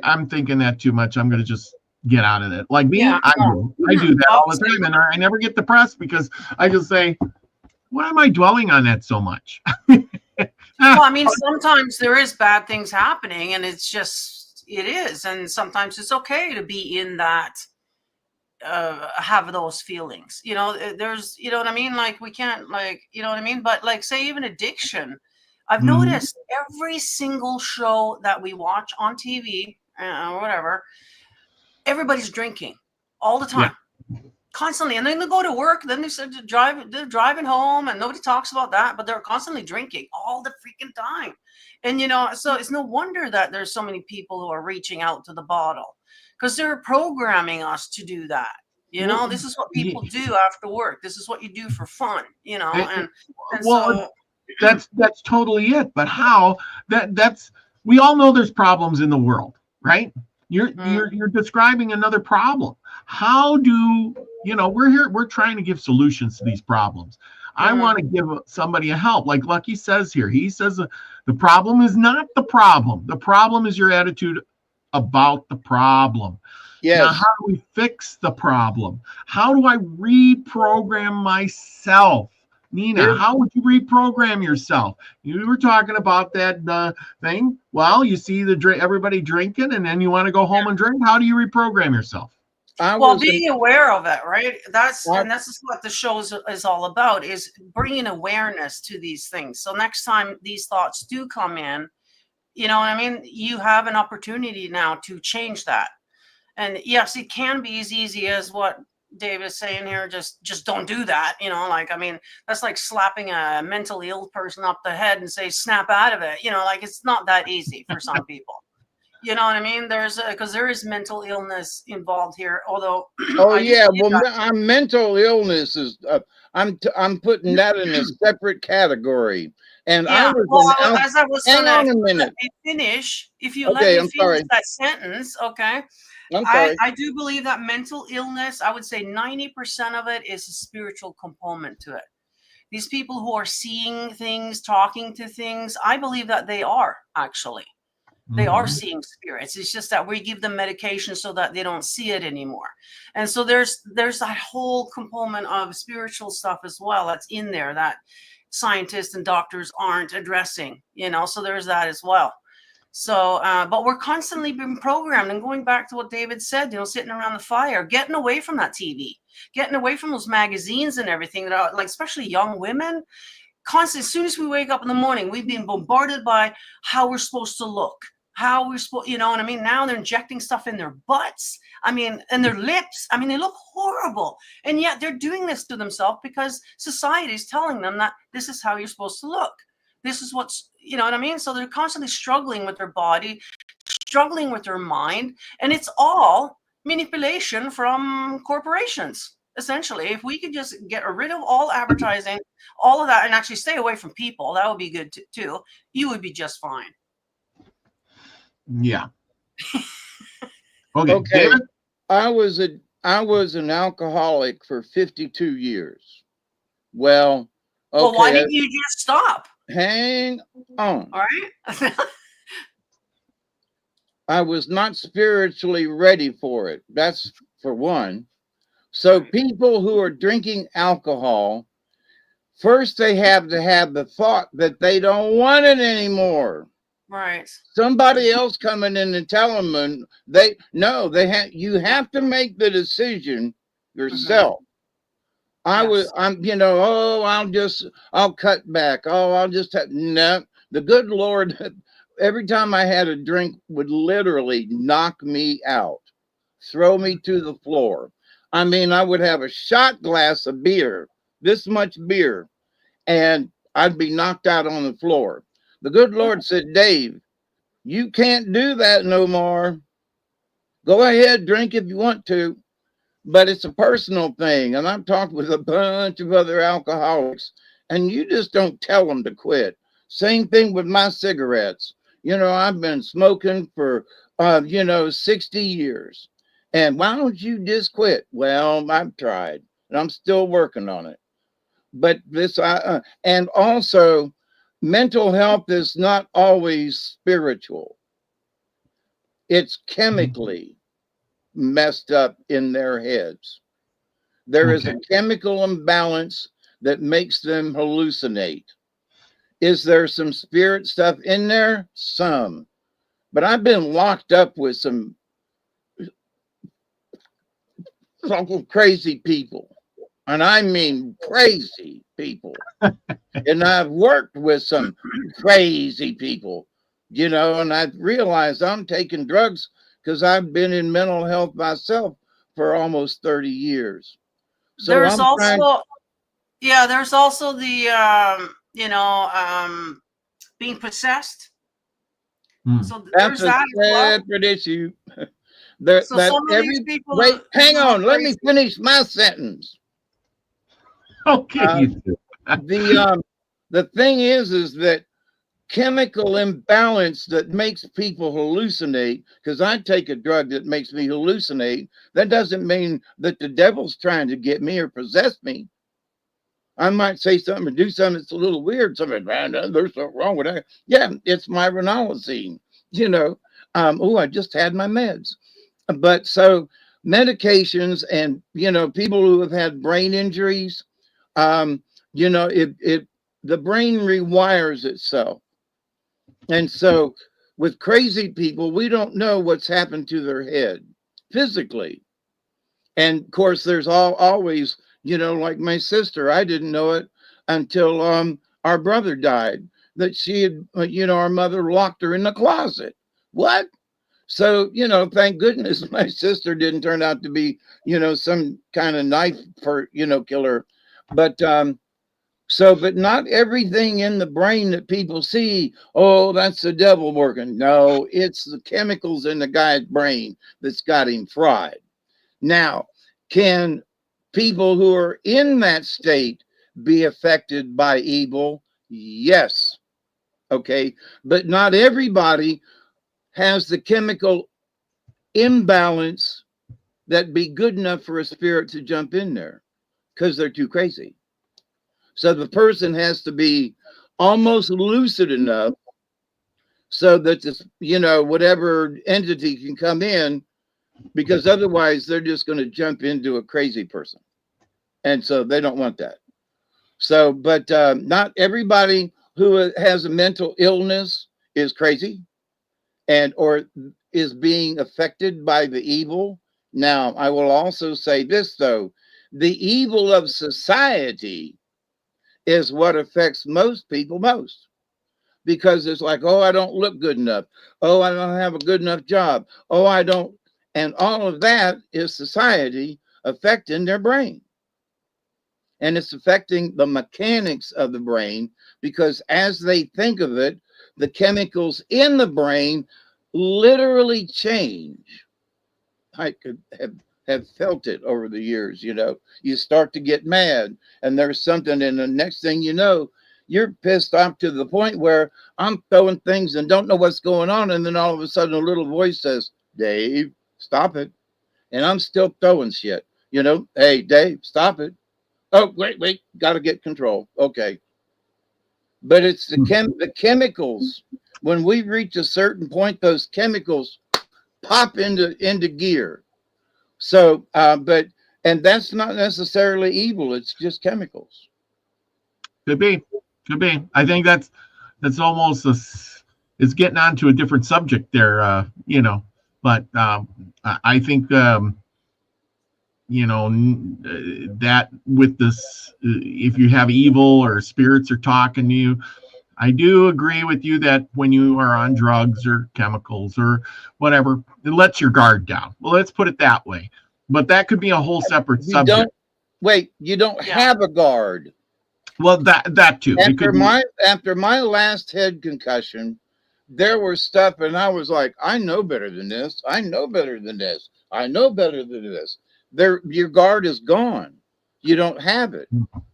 Speaker 1: I'm thinking that too much. I'm going to just get out of it." Like me, I do that all the time, and I never get depressed because I just say, "Why am I dwelling on that so much?"
Speaker 3: Well, I mean, sometimes there is bad things happening, and it's just, it is. And sometimes it's okay to be in that, have those feelings. You know, there's, you know what I mean? Like, we can't, like, you know what I mean? But like, say, even addiction, I've noticed every single show that we watch on TV, or whatever, everybody's drinking all the time. Constantly. And then they go to work, then they're driving home, and nobody talks about that, but they're constantly drinking all the freaking time. And, you know, so it's no wonder that there's so many people who are reaching out to the bottle, because they're programming us to do that. You know, this is what people do after work. This is what you do for fun, you know, and
Speaker 1: well, so that's totally it. But how that's we all know there's problems in the world, right? You're describing another problem. How do you know, we're trying to give solutions to these problems. I want to give somebody a help, like Lucky says here. He says the problem is not the problem. The problem is your attitude about the problem. Yes. Now, how do we fix the problem? How do I reprogram myself? Nina, how would you reprogram yourself? You were talking about that thing. Well, you see everybody drinking, and then you want to go home and drink. How do you reprogram yourself?
Speaker 3: Well, being aware of it, right? And this is what the show is all about, is bringing awareness to these things. So next time these thoughts do come in, you know what I mean? You have an opportunity now to change that. And yes, it can be as easy as what Dave is saying here. Just don't do that. You know, like, I mean, that's like slapping a mentally ill person up the head and say, snap out of it. You know, like, it's not that easy for some people. You know what I mean? Because there is mental illness involved here. Although,
Speaker 2: mental illness is. I'm putting that in a separate category. And as I was
Speaker 3: saying, let me finish. If you let me finish that sentence, okay. I do believe that mental illness, I would say 90% of it is a spiritual component to it. These people who are seeing things, talking to things, I believe that they are actually. They are seeing spirits. It's just that we give them medication so that they don't see it anymore. And so there's that whole component of spiritual stuff as well that's in there that scientists and doctors aren't addressing, you know, so there's that as well. So, but we're constantly being programmed, and going back to what David said, you know, sitting around the fire, getting away from that TV. getting away from those magazines and everything that are like, especially young women, constantly, as soon as we wake up in the morning, we've been bombarded by how we're supposed to look, how we're supposed, you know what I mean? Now they're injecting stuff in their butts. I mean, and their lips. I mean, they look horrible. And yet they're doing this to themselves because society is telling them that this is how you're supposed to look. This is what's, you know what I mean? So they're constantly struggling with their body, struggling with their mind. And it's all manipulation from corporations. Essentially, if we could just get rid of all advertising, all of that, and actually stay away from people, that would be good too. You would be just fine.
Speaker 1: Yeah. Okay,
Speaker 2: Okay.
Speaker 1: David?
Speaker 2: I was an alcoholic for 52 years. Well, okay.
Speaker 3: Well, why didn't you just stop?
Speaker 2: Hang on.
Speaker 3: All right.
Speaker 2: I was not spiritually ready for it. That's for one. So people who are drinking alcohol, first they have to have the thought that they don't want it anymore.
Speaker 3: Right.
Speaker 2: Somebody else coming in and telling them you have to make the decision yourself. I'll cut back. I'll just have, no, the good Lord, every time I had a drink would literally knock me out, throw me to the floor. I mean, I would have a shot glass of beer, this much beer, and I'd be knocked out on the floor. The good Lord said, Dave, you can't do that no more. Go ahead, drink if you want to, but it's a personal thing. And I've talked with a bunch of other alcoholics, and you just don't tell them to quit. Same thing with my cigarettes. You know, I've been smoking for, 60 years. And why don't you just quit? Well, I've tried, and I'm still working on it. But and also, mental health is not always spiritual. It's chemically messed up in their heads. There is a chemical imbalance that makes them hallucinate. Is there some spirit stuff in there? Some. But I've been locked up with some crazy people. And I mean crazy people. And I've worked with some crazy people, you know, and I've realized I'm taking drugs because I've been in mental health myself for almost 30 years. So
Speaker 3: there's also the being possessed. So
Speaker 2: that's
Speaker 3: there's
Speaker 2: a separate issue. Wait, hang on. Let me finish my sentence.
Speaker 1: Okay.
Speaker 2: The thing is that chemical imbalance that makes people hallucinate, because I take a drug that makes me hallucinate, that doesn't mean that the devil's trying to get me or possess me. I might say something or do something that's a little weird. Something, man, there's something wrong with that. Yeah, it's my ranolazine. You know, I just had my meds. But so medications and, people who have had brain injuries, the brain rewires itself. And so with crazy people, we don't know what's happened to their head physically. And of course, there's always, like my sister, I didn't know it until our brother died, that she had, our mother locked her in the closet. What? So, thank goodness my sister didn't turn out to be, some kind of knife killer. But but not everything in the brain that people see, oh, that's the devil working. No, it's the chemicals in the guy's brain that's got him fried. Now, can people who are in that state be affected by evil? Yes. Okay. But not everybody has the chemical imbalance that be good enough for a spirit to jump in there because they're too crazy. So the person has to be almost lucid enough so that this, whatever entity can come in, because otherwise they're just going to jump into a crazy person. And so they don't want that. So, but not everybody who has a mental illness is crazy or is being affected by the evil. Now, I will also say this, though. The evil of society is what affects most people most, because it's like, oh, I don't look good enough. Oh, I don't have a good enough job. Oh, I don't. And all of that is society affecting their brain. And it's affecting the mechanics of the brain, because as they think of it, the chemicals in the brain literally change. I could have felt it over the years. You start to get mad and there's something, and the next thing you know, you're pissed off to the point where I'm throwing things and don't know what's going on. And then all of a sudden a little voice says, Dave, stop it. And I'm still throwing shit, hey, Dave, stop it. Oh, wait, got to get control. Okay. But it's the chemicals. When we reach a certain point, those chemicals pop into gear. So, and that's not necessarily evil. It's just chemicals.
Speaker 1: Could be. I think that's almost it's getting onto a different subject there, but I think, that with this, if you have evil or spirits are talking to you, I do agree with you that when you are on drugs or chemicals or whatever, it lets your guard down. Well, let's put it that way. But that could be a whole separate subject.
Speaker 2: You don't have a guard.
Speaker 1: Well, that too.
Speaker 2: After my last head concussion, there was stuff, and I was like, I know better than this. I know better than this. I know better than this. Your guard is gone. You don't have it.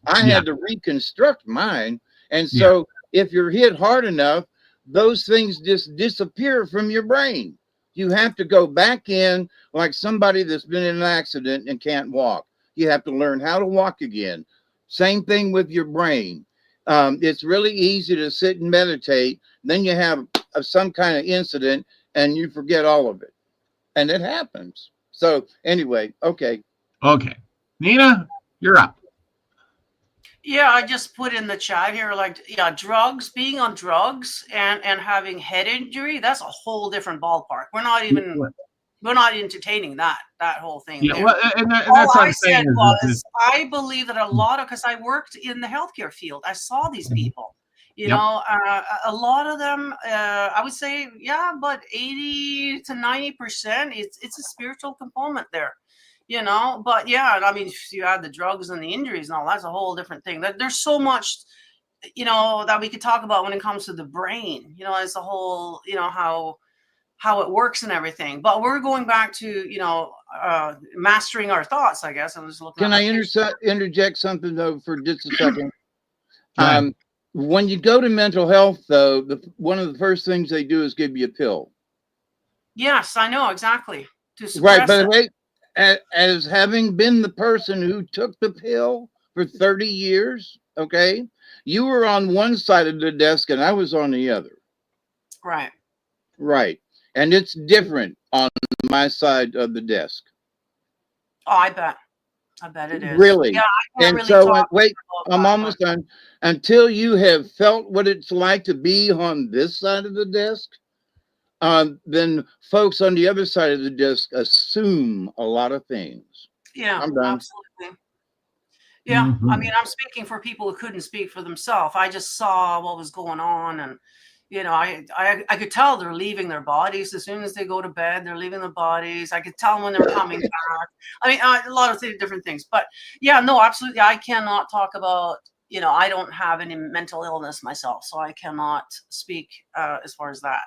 Speaker 2: I had to reconstruct mine. And so if you're hit hard enough, those things just disappear from your brain. You have to go back in like somebody that's been in an accident and can't walk. You have to learn how to walk again. Same thing with your brain. It's really easy to sit and meditate. Then you have some kind of incident and you forget all of it. And it happens. So anyway, okay.
Speaker 1: Nina, you're up.
Speaker 3: Yeah, I just put in the chat here, drugs, being on drugs and having head injury, that's a whole different ballpark. We're not entertaining that whole thing.
Speaker 1: Yeah,
Speaker 3: there.
Speaker 1: well, and that's
Speaker 3: all
Speaker 1: what
Speaker 3: I
Speaker 1: I'm
Speaker 3: said
Speaker 1: saying
Speaker 3: was, I believe that a lot of, because I worked in the healthcare field, I saw these people. A lot of them, I would say, but 80 to 90%, it's a spiritual component there. But I mean, if you add the drugs and the injuries and all, that's a whole different thing. There's so much, that we could talk about when it comes to the brain, as a whole, how it works and everything. But we're going back to, mastering our thoughts, I guess. I was looking.
Speaker 2: Can I interject something though for just a second? When you go to mental health, though, one of the first things they do is give you a pill.
Speaker 3: Yes, I know exactly.
Speaker 2: Right, but wait, as having been the person who took the pill for 30 years, okay, you were on one side of the desk and I was on the other. Right. And it's different on my side of the desk.
Speaker 3: Oh, I bet it is.
Speaker 2: Really?
Speaker 3: Yeah, I can't
Speaker 2: and so
Speaker 3: wait,
Speaker 2: I'm almost done. Until you have felt what it's like to be on this side of the desk, then folks on the other side of the desk assume a lot of things.
Speaker 3: Yeah,
Speaker 2: I'm done.
Speaker 3: Absolutely. Yeah, I mean, I'm speaking for people who couldn't speak for themselves. I just saw what was going on, and I could tell they're leaving their bodies as soon as they go to bed. They're leaving the bodies. I could tell when they're coming back. I mean, a lot of different things. But yeah, no, absolutely. I cannot talk about, I don't have any mental illness myself, so I cannot speak as far as that.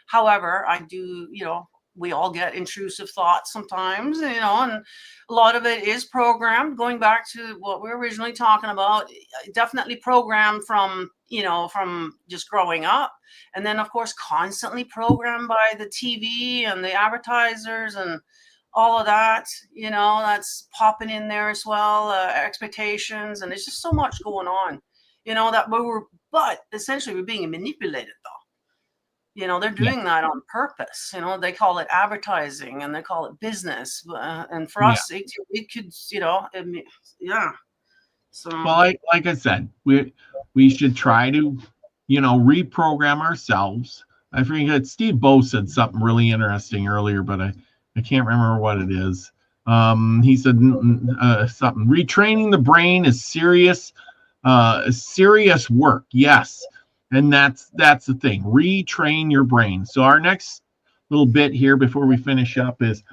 Speaker 3: However, I do, we all get intrusive thoughts sometimes, and a lot of it is programmed. Going back to what we were originally talking about, definitely programmed from just growing up. And then, of course, constantly programmed by the TV and the advertisers and all of that, that's popping in there as well, expectations. And there's just so much going on, but essentially we're being manipulated, though. They're doing that on purpose. They call it advertising and they call it business. And for us, it could, So,
Speaker 1: well, like I said, we should try to, reprogram ourselves. I forget, Steve Bowe said something really interesting earlier, but I can't remember what it is. He said something. Retraining the brain is serious work. Yes, and that's the thing. Retrain your brain. So our next little bit here before we finish up is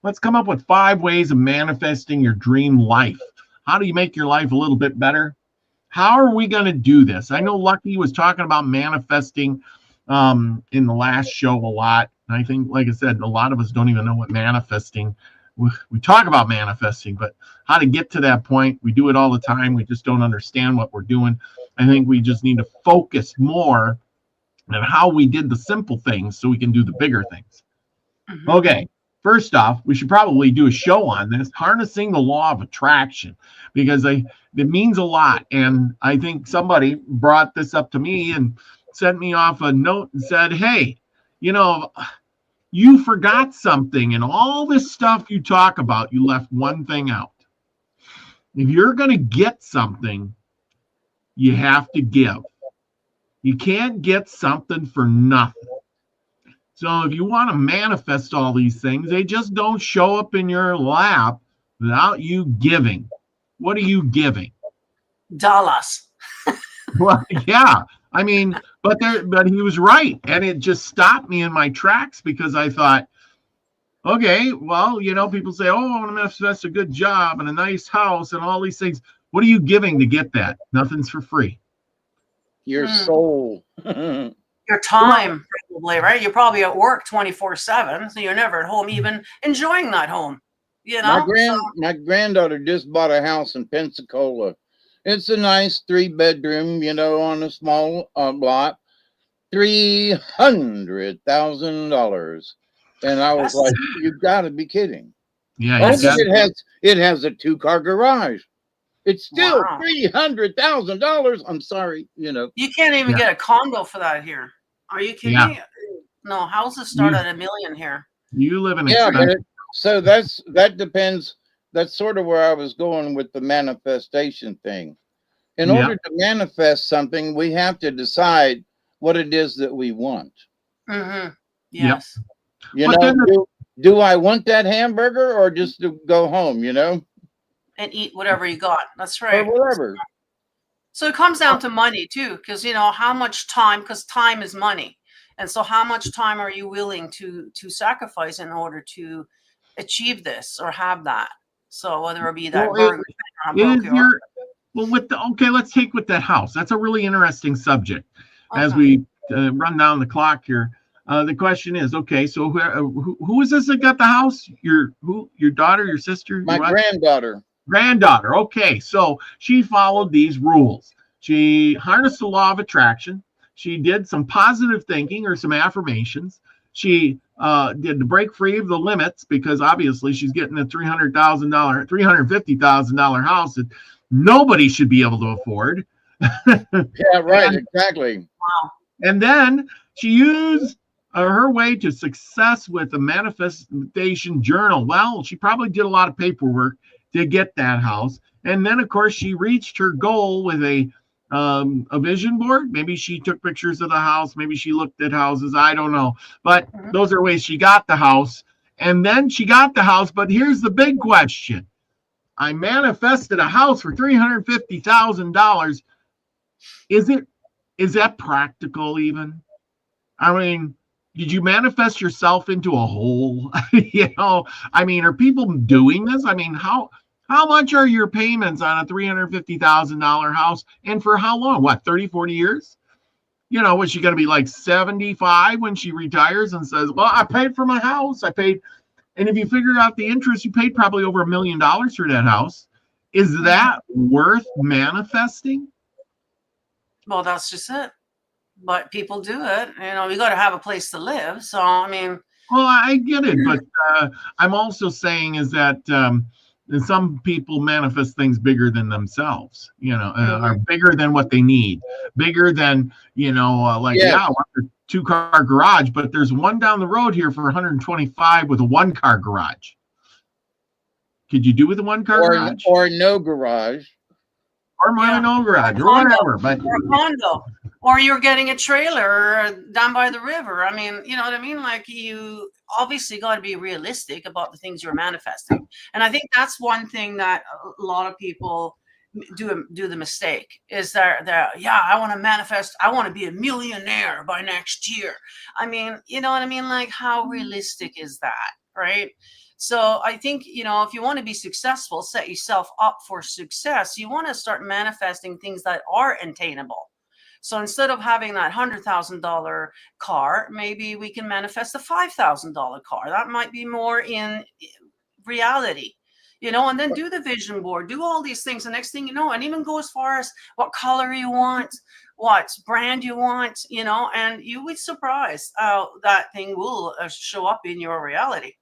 Speaker 1: let's come up with 5 ways of manifesting your dream life. How do you make your life a little bit better? How are we going to do this? I know Lucky was talking about manifesting in the last show a lot. And I think, like I said, a lot of us don't even know what manifesting. We talk about manifesting, but how to get to that point, we do it all the time. We just don't understand what we're doing. I think we just need to focus more on how we did the simple things so we can do the bigger things. Mm-hmm. Okay. First off, we should probably do a show on this, harnessing the law of attraction, because it means a lot. And I think somebody brought this up to me and sent me off a note and said, hey, you forgot something, and all this stuff you talk about, you left one thing out. If you're going to get something, you have to give. You can't get something for nothing. So if you want to manifest all these things, they just don't show up in your lap without you giving. What are you giving?
Speaker 3: Dollars.
Speaker 1: Well, yeah. I mean, but he was right. And it just stopped me in my tracks because I thought, okay, well, people say, oh, I want to manifest a good job and a nice house and all these things. What are you giving to get that? Nothing's for free.
Speaker 2: Your soul.
Speaker 3: Your time, probably, right? You're probably at work 24/7, so you're never at home even enjoying that home.
Speaker 2: My granddaughter just bought a house in Pensacola. It's a nice 3-bedroom, on a small lot, $300,000. And I was like, "You got to be kidding!"
Speaker 1: Yeah,
Speaker 2: it has a 2-car garage. It's still $300,000. I'm sorry,
Speaker 3: You can't even get a condo for that here. Are you kidding me? No, houses start at $1 million here.
Speaker 1: You live in
Speaker 2: so that depends. That's sort of where I was going with the manifestation thing. In order to manifest something, we have to decide what it is that we want.
Speaker 3: Mm-hmm. Yes.
Speaker 2: Yep. Do I want that hamburger or just to go home?
Speaker 3: And eat whatever you got. That's right.
Speaker 2: Or whatever.
Speaker 3: So it comes down to money too, because how much time, because time is money. And so how much time are you willing to sacrifice in order to achieve this or have that? So whether it be that burger
Speaker 1: let's take with that house. That's a really interesting subject. Okay. As we run down the clock here, the question is, okay, so who is this that got the house? Your daughter, your sister?
Speaker 2: My granddaughter.
Speaker 1: Granddaughter. Okay, so she followed these rules. She harnessed the law of attraction. She did some positive thinking or some affirmations. She did to break free of the limits because obviously she's getting a $350,000 house that nobody should be able to afford.
Speaker 2: Yeah, right. Exactly.
Speaker 3: Wow.
Speaker 1: And then she used her way to success with the manifestation journal. Well, she probably did a lot of paperwork to get that house. And then, of course, she reached her goal with a vision board. Maybe she took pictures of the house. Maybe she looked at houses. I don't know. But those are ways she got the house. And then she got the house. But here's the big question. I manifested a house for $350,000. Is that practical even? I mean, did you manifest yourself into a hole? Are people doing this? I mean, how much are your payments on a $350,000 house? And for how long? What, 30, 40 years? Was she going to be like 75 when she retires and says, well, I paid for my house. I paid. And if you figure out the interest, you paid probably over $1 million for that house. Is that worth manifesting?
Speaker 3: Well, that's just it. But people do it. We got to have a place to live. So, I mean.
Speaker 1: Well, I get it. But I'm also saying is that some people manifest things bigger than themselves, are bigger than what they need, bigger than, I want a 2-car garage, but there's one down the road here for 125 with a 1-car garage. Could you do with a 1-car garage?
Speaker 2: Or no garage.
Speaker 1: Or no garage, or whatever. But
Speaker 3: or a condo. Or you're getting a trailer down by the river. I mean, you know what I mean? Like, you obviously got to be realistic about the things you're manifesting. And I think that's one thing that a lot of people do the mistake is that yeah, I want to manifest, I want to be a millionaire by next year. I mean, you know what I mean? Like, how realistic is that, right? So I think, you know, if you want to be successful, set yourself up for success, you want to start manifesting things that are attainable. So instead of having that $100,000 car, maybe we can manifest a $5,000 car. That might be more in reality, you know, and then do the vision board, do all these things. The next thing you know, and even go as far as what color you want, what brand you want, you know, and you would be surprised how that thing will show up in your reality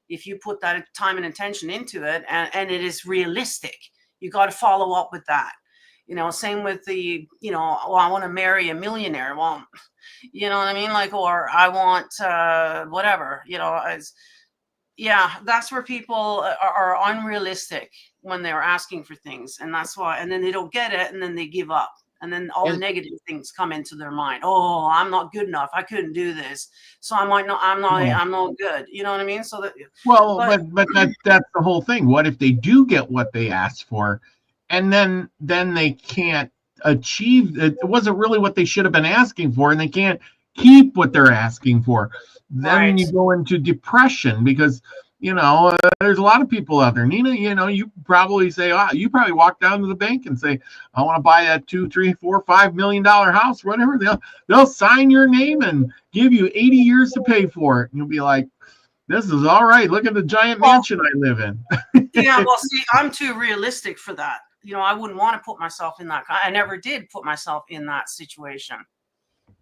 Speaker 3: if you put that time and attention into it, and it is realistic. You got to follow up with that. You know, same with the, you know, well, I want to marry a millionaire. Well, you know what I mean? Like, or I want whatever, you know, yeah, that's where people are unrealistic when they're asking for things. And that's why, and then they don't get it, and then they give up. And then all the negative things come into their mind. Oh, I'm not good enough. I couldn't do this. So I'm not good. You know what I mean? So that,
Speaker 1: Well, but that's the whole thing. What if they do get what they asked for, and then they can't achieve it? It wasn't really what they should have been asking for, and they can't keep what they're asking for. Then
Speaker 3: right.
Speaker 1: you go into depression because, you know, there's a lot of people out there. Nina, you know, you probably say, you probably walk down to the bank and say, I want to buy a $2, $3, $4, $5 million house, whatever. They'll sign your name and give you 80 years to pay for it. And you'll be like, this is all right. Look at the giant mansion I live in.
Speaker 3: Yeah, well, see, I'm too realistic for that. You know, I wouldn't want to put myself in that. I never did put myself in that situation.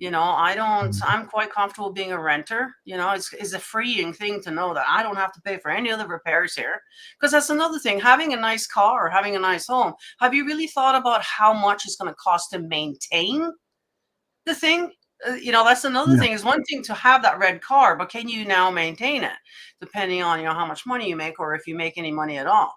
Speaker 3: You know, I'm quite comfortable being a renter. You know, it's a freeing thing to know that I don't have to pay for any of the repairs here. Because that's another thing, having a nice car or having a nice home. Have you really thought about how much it's going to cost to maintain the thing? You know, that's another thing. Is one thing to have that red car, but can you now maintain it? Depending on, you know, how much money you make, or if you make any money at all.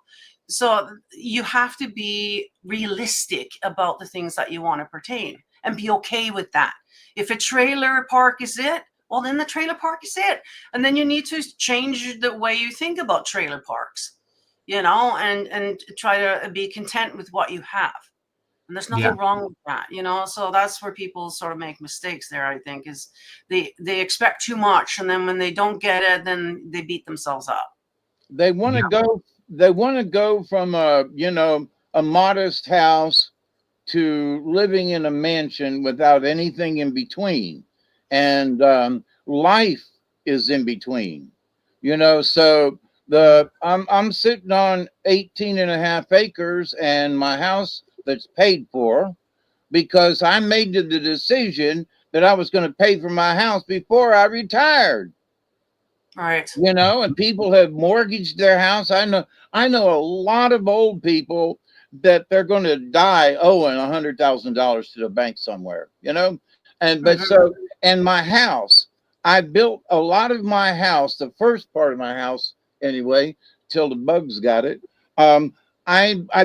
Speaker 3: So you have to be realistic about the things that you want to pertain and be okay with that. If a trailer park is it, well, then the trailer park is it. And then you need to change the way you think about trailer parks, you know, and try to be content with what you have. And there's nothing wrong with that, you know. So that's where people sort of make mistakes there, I think, is they expect too much, and then when they don't get it, then they beat themselves up.
Speaker 2: They want to go. They want to go from a, you know, a modest house to living in a mansion without anything in between, and life is in between, you know. So I'm sitting on 18.5 acres and my house that's paid for, because I made the decision that I was going to pay for my house before I retired.
Speaker 3: Right.
Speaker 2: You know, and people have mortgaged their house. I know a lot of old people that they're going to die owing $100,000 to the bank somewhere, you know. And but so, and my house, I built a lot of my house, the first part of my house anyway, till the bugs got it. I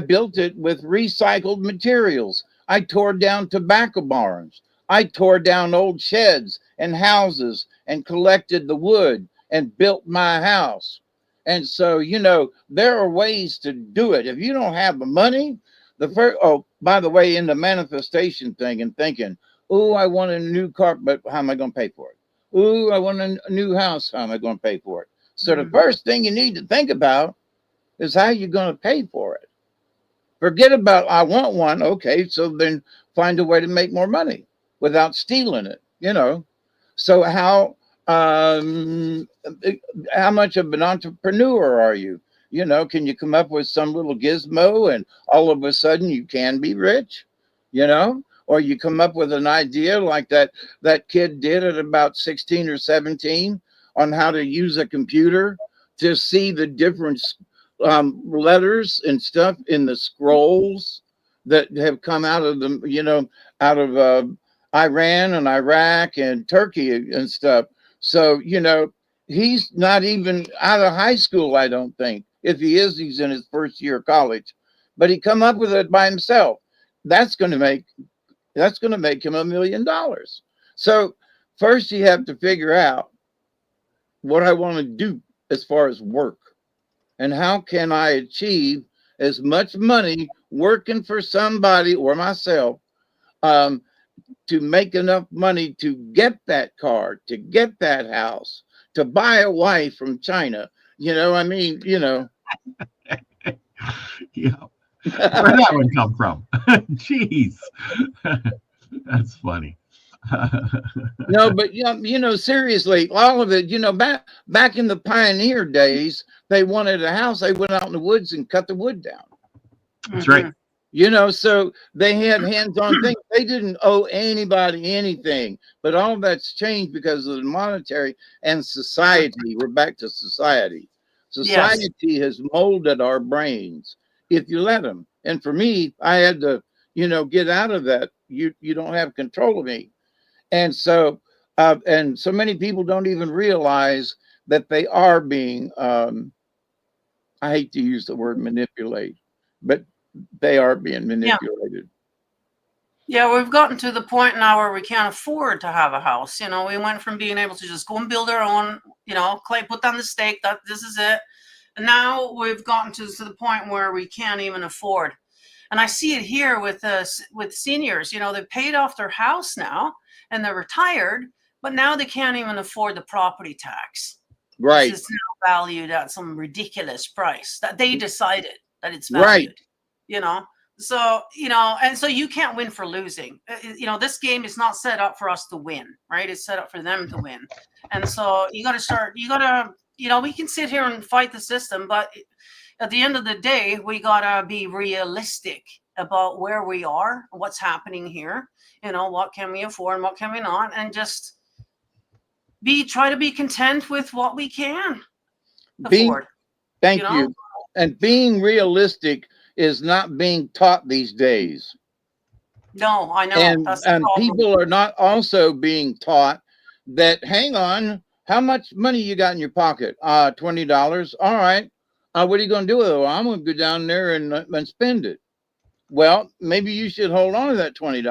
Speaker 2: built it with recycled materials. I tore down tobacco barns. I tore down old sheds and houses and collected the wood and built my house. And so, you know, there are ways to do it. If you don't have the money, by the way, in the manifestation thing and thinking, oh, I want a new car, but how am I going to pay for it? Oh, I want a new house. How am I going to pay for it? So the first thing you need to think about is how you're going to pay for it. Forget about, I want one. Okay, so then find a way to make more money without stealing it, you know. So how much of an entrepreneur are you? You know, can you come up with some little gizmo and all of a sudden you can be rich, you know? Or you come up with an idea like that kid did at about 16 or 17 on how to use a computer to see the different letters and stuff in the scrolls that have come out of the, you know, out of Iran and Iraq and Turkey and stuff. So, you know, he's not even out of high school, I don't think. If he is, he's in his first year of college. But he come up with it by himself. That's going to make That's going to make him $1 million. So first you have to figure out what I want to do as far as work, and how can I achieve as much money working for somebody or myself to make enough money to get that car, to get that house, to buy a wife from China. You know, I mean, you know.
Speaker 1: Yeah. Where'd that one come from? Jeez. That's funny.
Speaker 2: No, but you know, seriously, all of it, you know, back in the pioneer days, they wanted a house, they went out in the woods and cut the wood down.
Speaker 1: That's right.
Speaker 2: You know, so they had hands-on things. They didn't owe anybody anything, but all of that's changed because of the monetary and society. We're back to society. Society has molded our brains if you let them. And for me, I had to, you know, get out of that. You don't have control of me. And so many people don't even realize that they are being, I hate to use the word manipulate, but they are being manipulated.
Speaker 3: Yeah, we've gotten to the point now where we can't afford to have a house. You know, we went from being able to just go and build our own, you know, clay, put down the stake, that this is it. And now we've gotten to the point where we can't even afford. And I see it here with seniors. You know, they've paid off their house now and they're retired, but now they can't even afford the property tax.
Speaker 2: Right.
Speaker 3: It's now valued at some ridiculous price that they decided that it's valued.
Speaker 2: Right.
Speaker 3: You know, so, you know, and so you can't win for losing. You know, this game is not set up for us to win, right? It's set up for them to win. And so you got to start, you know, we can sit here and fight the system, but at the end of the day, we got to be realistic about where we are, what's happening here, you know, what can we afford and what can we not, and just try to be content with what we can afford.
Speaker 2: Thank you. And being realistic is not being taught these days.
Speaker 3: No, I know.
Speaker 2: And people are not also being taught that, hang on, how much money you got in your pocket? $20. All right. What are you going to do with it? Well, I'm going to go down there and spend it. Well, maybe you should hold on to that $20.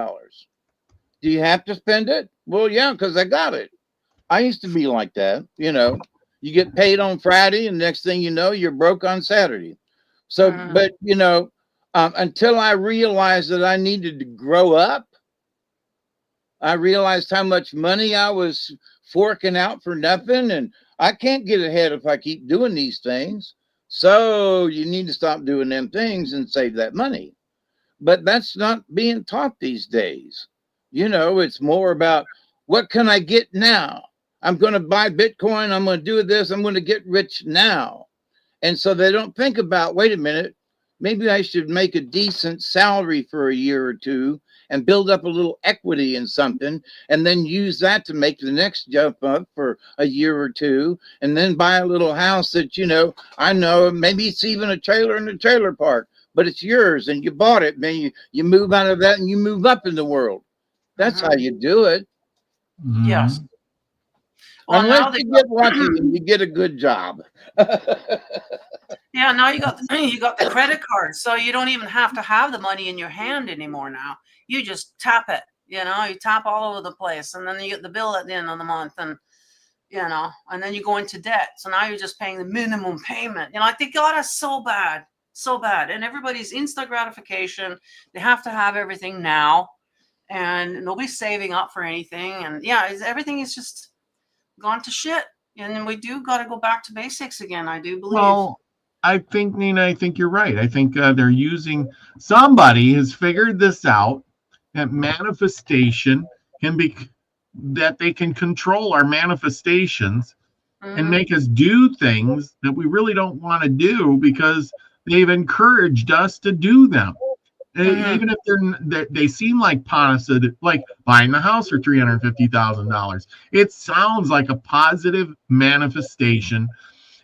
Speaker 2: Do you have to spend it? Well, yeah, because I got it. I used to be like that. You know, you get paid on Friday and next thing you know, you're broke on Saturday. So, but, you know, until I realized that I needed to grow up, I realized how much money I was forking out for nothing. And I can't get ahead if I keep doing these things. So you need to stop doing them things and save that money. But that's not being taught these days. You know, it's more about what can I get now? I'm going to buy Bitcoin. I'm going to do this. I'm going to get rich now. And so they don't think about, wait a minute, maybe I should make a decent salary for a year or two and build up a little equity in something and then use that to make the next jump up for a year or two and then buy a little house that, you know, I know maybe it's even a trailer in the trailer park, but it's yours and you bought it. Then you move out of that and you move up in the world. That's how you do it.
Speaker 3: Yes. Well,
Speaker 2: unless you get lucky and you get a good job.
Speaker 3: Yeah, now you got the credit card, so you don't even have to have the money in your hand anymore now. You just tap it, you know, you tap all over the place, and then you get the bill at the end of the month, and, you know, and then you go into debt. So now you're just paying the minimum payment. You know, like they got us so bad. And everybody's instant gratification. They have to have everything now, and nobody's saving up for anything. And yeah, everything is just gone to shit. And then we do got to go back to basics again, I do believe.
Speaker 1: Well, I think, Nina, I think you're right. I think they're using, somebody has figured this out, that manifestation can be, that they can control our manifestations and make us do things that we really don't want to do because they've encouraged us to do them. Even if they seem like positive, like buying the house for $350,000. It sounds like a positive manifestation,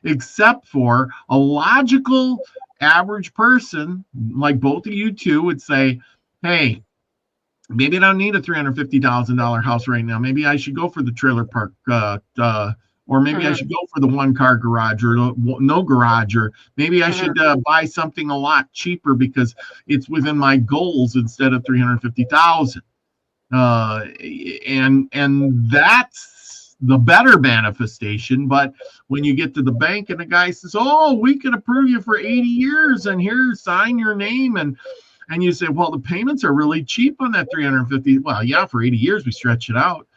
Speaker 1: except for a logical average person, like both of you two would say, hey, maybe I don't need a $350,000 house right now. Maybe I should go for the trailer park, or maybe I should go for the one-car garage or no garage, or maybe I should buy something a lot cheaper because it's within my goals instead of $350,000. And that's the better manifestation. But when you get to the bank and the guy says, "Oh, we can approve you for 80 years, and here, sign your name," and you say, "Well, the payments are really cheap on that 350." Well, yeah, for 80 years we stretch it out.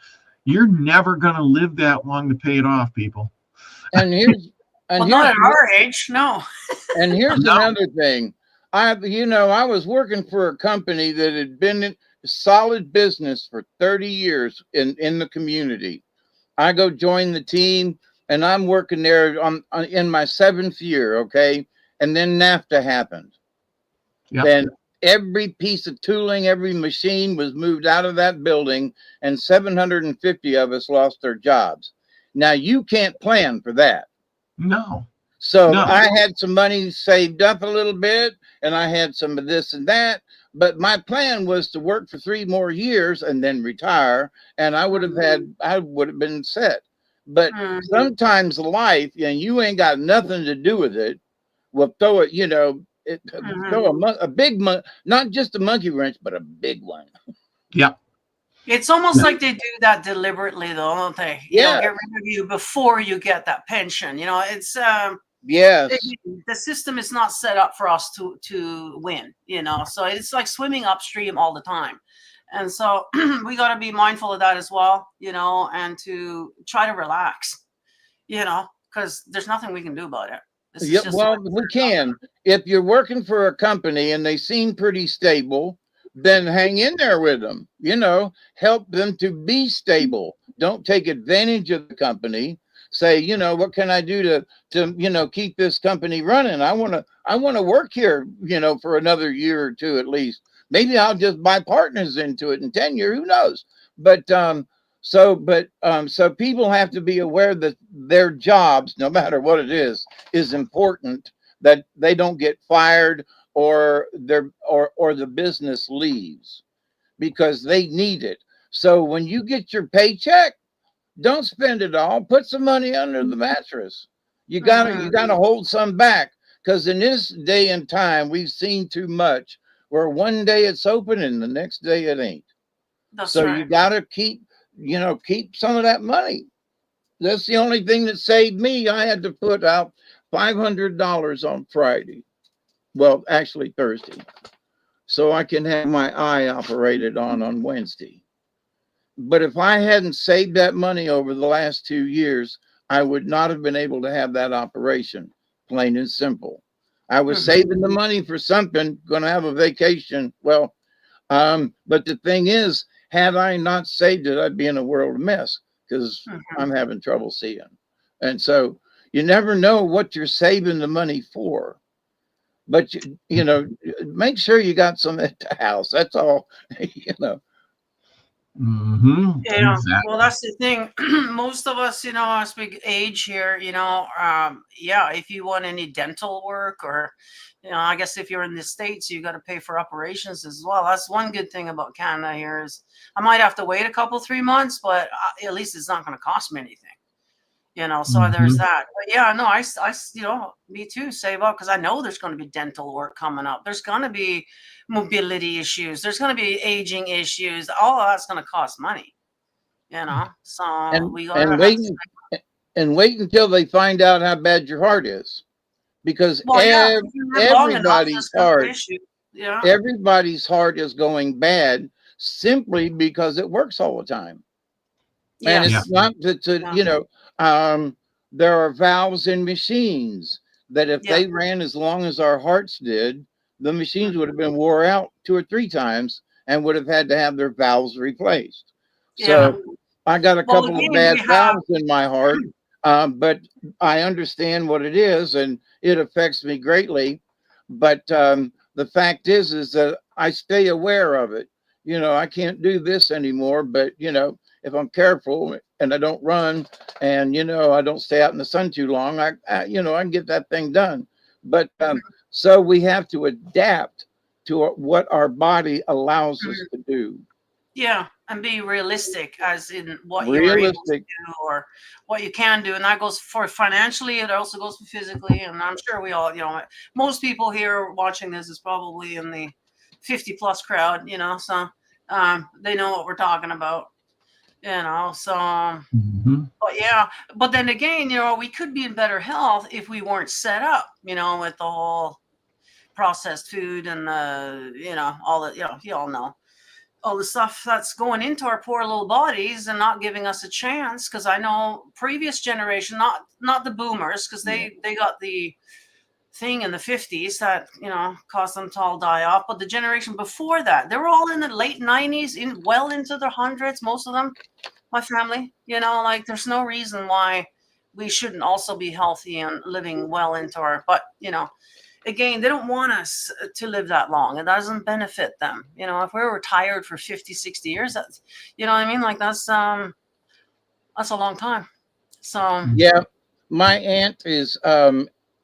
Speaker 1: You're never going to live that long to pay it off, people.
Speaker 2: And here's
Speaker 3: well, not at our age, no.
Speaker 2: And here's another thing. I was working for a company that had been in solid business for 30 years in the community. I go join the team, and I'm working there in my 7th year, okay? And then NAFTA happened.
Speaker 1: Yep.
Speaker 2: Then every piece of tooling, every machine was moved out of that building, and 750 of us lost our jobs. Now, you can't plan for that.
Speaker 1: No.
Speaker 2: So
Speaker 1: No.
Speaker 2: I had some money saved up a little bit, and I had some of this and that. But my plan was to work for 3 more years and then retire, and I would have been set. But sometimes life, and you ain't got nothing to do with it, will throw it, throw a big not just a monkey wrench, but a big one.
Speaker 1: Yep.
Speaker 3: It's almost like they do that deliberately, though, don't they?
Speaker 2: Yeah.
Speaker 3: Get rid of you before you get that pension. It's
Speaker 2: yes.
Speaker 3: The system is not set up for us to win. So it's like swimming upstream all the time, and so we got to be mindful of that as well. And to try to relax. Because there's nothing we can do about it.
Speaker 2: Yeah, well, we can. If you're working for a company and they seem pretty stable, then hang in there with them. Help them to be stable. Don't take advantage of the company. Say, what can I do to keep this company running? I want to work here, for another year or two at least. Maybe I'll just buy partners into it in 10 years. Who knows? But so people have to be aware that their jobs, no matter what it is important, that they don't get fired or the business leaves, because they need it. So when you get your paycheck, don't spend it all. Put some money under the mattress. You gotta hold some back, because in this day and time, we've seen too much where one day it's open and the next day it ain't.
Speaker 3: That's
Speaker 2: so
Speaker 3: right.
Speaker 2: You gotta keep some of that money. That's the only thing that saved me. I had to put out $500 on Friday. Well, actually Thursday, so I can have my eye operated on Wednesday. But if I hadn't saved that money over the last 2 years, I would not have been able to have that operation, plain and simple. I was saving the money for something, going to have a vacation. Well, but the thing is, had I not saved it, I'd be in a world of mess, because I'm having trouble seeing. And so you never know what you're saving the money for. But make sure you got some at the house. That's all.
Speaker 1: Mm-hmm.
Speaker 3: Yeah.
Speaker 1: Exactly.
Speaker 3: Well, that's the thing. Most of us, as we age here, if you want any dental work, or I guess if you're in the States, you got to pay for operations as well. That's one good thing about Canada here, is I might have to wait a couple, 3 months, but at least it's not going to cost me anything. So there's that. But yeah, no, I me too, save up, because I know there's going to be dental work coming up. There's going to be mobility issues. There's going to be aging issues. All of that's going to cost money. So we got
Speaker 2: to wait until they find out how bad your heart is, because everybody's heart, everybody's heart is going bad simply because it works all the time. And it's not there are valves in machines that if they ran as long as our hearts did, the machines would have been wore out 2 or 3 times and would have had to have their valves replaced. So I got a couple of bad valves in my heart, but I understand what it is, and it affects me greatly. But the fact is that I stay aware of it. I can't do this anymore, but if I'm careful and I don't run, and I don't stay out in the sun too long, I can get that thing done. But so we have to adapt to what our body allows us to do.
Speaker 3: Yeah, and be realistic, as in what you're able to do or what you can do, and that goes for financially. It also goes for physically, and I'm sure we all, most people here watching this is probably in the 50+ crowd, so They know what we're talking about, so
Speaker 1: Mhm.
Speaker 3: but yeah, but then again, we could be in better health if we weren't set up, with the whole processed food and all the, you all know all the stuff that's going into our poor little bodies and not giving us a chance. Because I know previous generation, not the boomers, because they got the thing in the 50s that caused them to all die off, but the generation before that, they were all in the late 90s, well into their hundreds, most of them, my family. Like, there's no reason why we shouldn't also be healthy and living well into our, but again, they don't want us to live that long. It doesn't benefit them. If we're retired for 50, 60 years, that's, what I mean? Like, that's a long time. So
Speaker 2: Yeah, my aunt is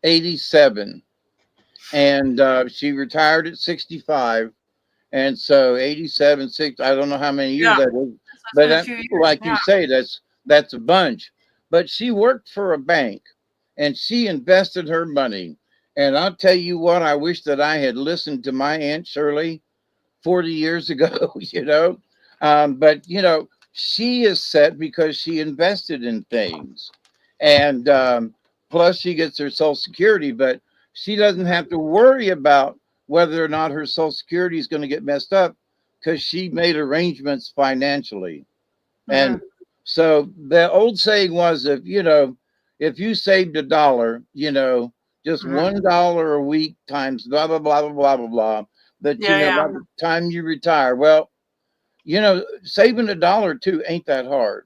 Speaker 2: 87, and she retired at 65, and so 87, 6. I don't know how many years
Speaker 3: yeah,
Speaker 2: that is,
Speaker 3: that's
Speaker 2: but
Speaker 3: been a few years.
Speaker 2: like
Speaker 3: Yeah.
Speaker 2: you say, that's a bunch. But she worked for a bank, and she invested her money. And I'll tell you what, I wish that I had listened to my Aunt Shirley 40 years ago, But, she is set because she invested in things. And plus, she gets her Social Security, but she doesn't have to worry about whether or not her Social Security is going to get messed up because she made arrangements financially.
Speaker 3: Mhm.
Speaker 2: And so the old saying was, if you saved $1, just
Speaker 3: Mhm.
Speaker 2: $1 a week times blah blah blah blah blah blah blah, that
Speaker 3: Yeah.
Speaker 2: by the time you retire, well, saving $1 too ain't that hard.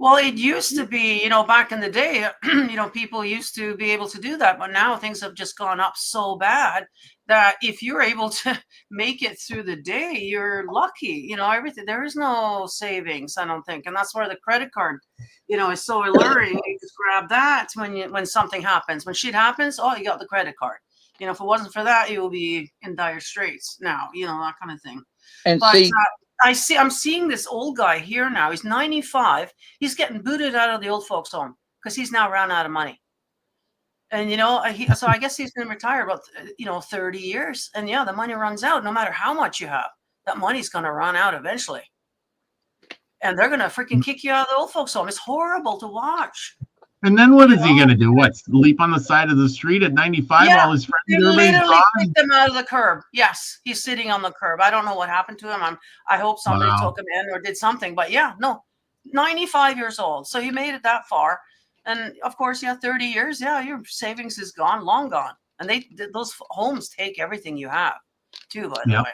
Speaker 3: Well, it used to be, back in the day, people used to be able to do that, but now things have just gone up so bad that if you're able to make it through the day, you're lucky. Everything, there is no savings, I don't think, and that's where the credit card, is so alluring. You just grab that when something happens. When shit happens, oh, you got the credit card. If it wasn't for that, you will be in dire straits now. That kind of thing.
Speaker 2: And
Speaker 3: But
Speaker 2: see,
Speaker 3: I'm seeing this old guy here now. He's 95. He's getting booted out of the old folks home because he's now run out of money. And so I guess he's going to retire about 30 years. And yeah, the money runs out no matter how much you have. That money's going to run out eventually. And they're going to freaking kick you out of the old folks home. It's horrible to watch.
Speaker 1: And then what is he going to do? What, sleep on the side of the street at 95 while his
Speaker 3: They
Speaker 1: friends, everybody's
Speaker 3: literally
Speaker 1: gone?
Speaker 3: kicked him out of the curb. Yes, he's sitting on the curb. I don't know what happened to him. I hope somebody
Speaker 1: Wow.
Speaker 3: took him in or did something. But yeah, no, 95 years old. So he made it that far. And of course, 30 years. Yeah, your savings is gone, long gone. And those homes take everything you have, too, by the
Speaker 1: Yep.
Speaker 3: way.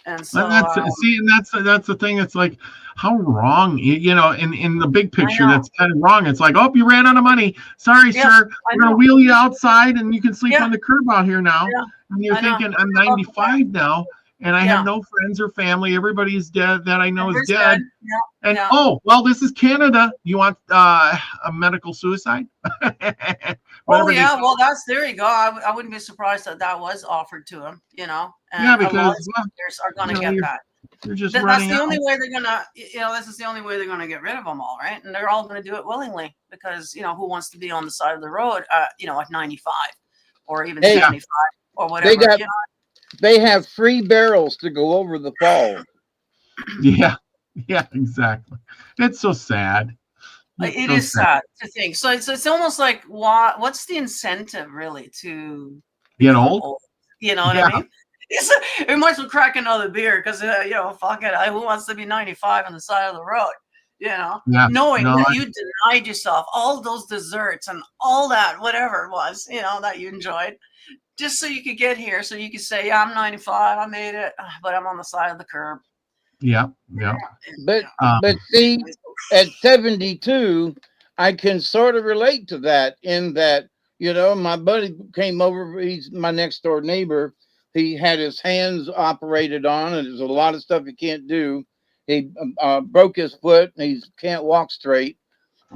Speaker 3: And so
Speaker 1: And that's the thing. It's like, how wrong, in the big picture,
Speaker 3: know.
Speaker 1: that's kind of wrong. It's like, oh, you ran out of money. Sorry,
Speaker 3: Yeah,
Speaker 1: sir.
Speaker 3: I
Speaker 1: We're gonna
Speaker 3: know.
Speaker 1: wheel you outside, and you can sleep
Speaker 3: Yeah.
Speaker 1: on the curb out here now.
Speaker 3: Yeah,
Speaker 1: And you're
Speaker 3: I know.
Speaker 1: thinking, I'm 95 now, and I
Speaker 3: Yeah.
Speaker 1: have no friends or family. Everybody's dead that I know is
Speaker 3: Everybody's
Speaker 1: dead.
Speaker 3: dead. Yeah.
Speaker 1: And
Speaker 3: Yeah.
Speaker 1: oh, well, this is Canada. You want a medical suicide?
Speaker 3: Oh
Speaker 1: Whatever they
Speaker 3: yeah,
Speaker 1: call
Speaker 3: well there you go. I wouldn't be surprised that was offered to him.
Speaker 1: it.
Speaker 3: And
Speaker 1: Yeah,
Speaker 3: a lot
Speaker 1: because
Speaker 3: of seniors are going to get that.
Speaker 1: you're just
Speaker 3: That's
Speaker 1: running
Speaker 3: the
Speaker 1: out.
Speaker 3: only way they're gonna, this is the only way they're gonna get rid of them all, right? And they're all gonna do it willingly because who wants to be on the side of the road, at 95 or even
Speaker 2: Hey,
Speaker 3: 75 or whatever.
Speaker 2: they have free barrels to go over the fall.
Speaker 1: Yeah, exactly. It's so sad.
Speaker 3: It is sad to think. So it's almost like what's the incentive really to
Speaker 1: Get
Speaker 3: become
Speaker 1: old?
Speaker 3: You know what I mean? We might as well crack another beer because fuck it. Who wants to be 95 on the side of the road?
Speaker 1: Yeah,
Speaker 3: Knowing
Speaker 1: no,
Speaker 3: that you denied yourself all those desserts and all that, whatever it was, that you enjoyed, just so you could get here, so you could say, yeah, I'm 95, I made it, but I'm on the side of the curb.
Speaker 1: yeah.
Speaker 2: But see, at 72, I can sort of relate to that in that, my buddy came over, he's my next door neighbor. He had his hands operated on, and there's a lot of stuff he can't do. He broke his foot, and he can't walk straight.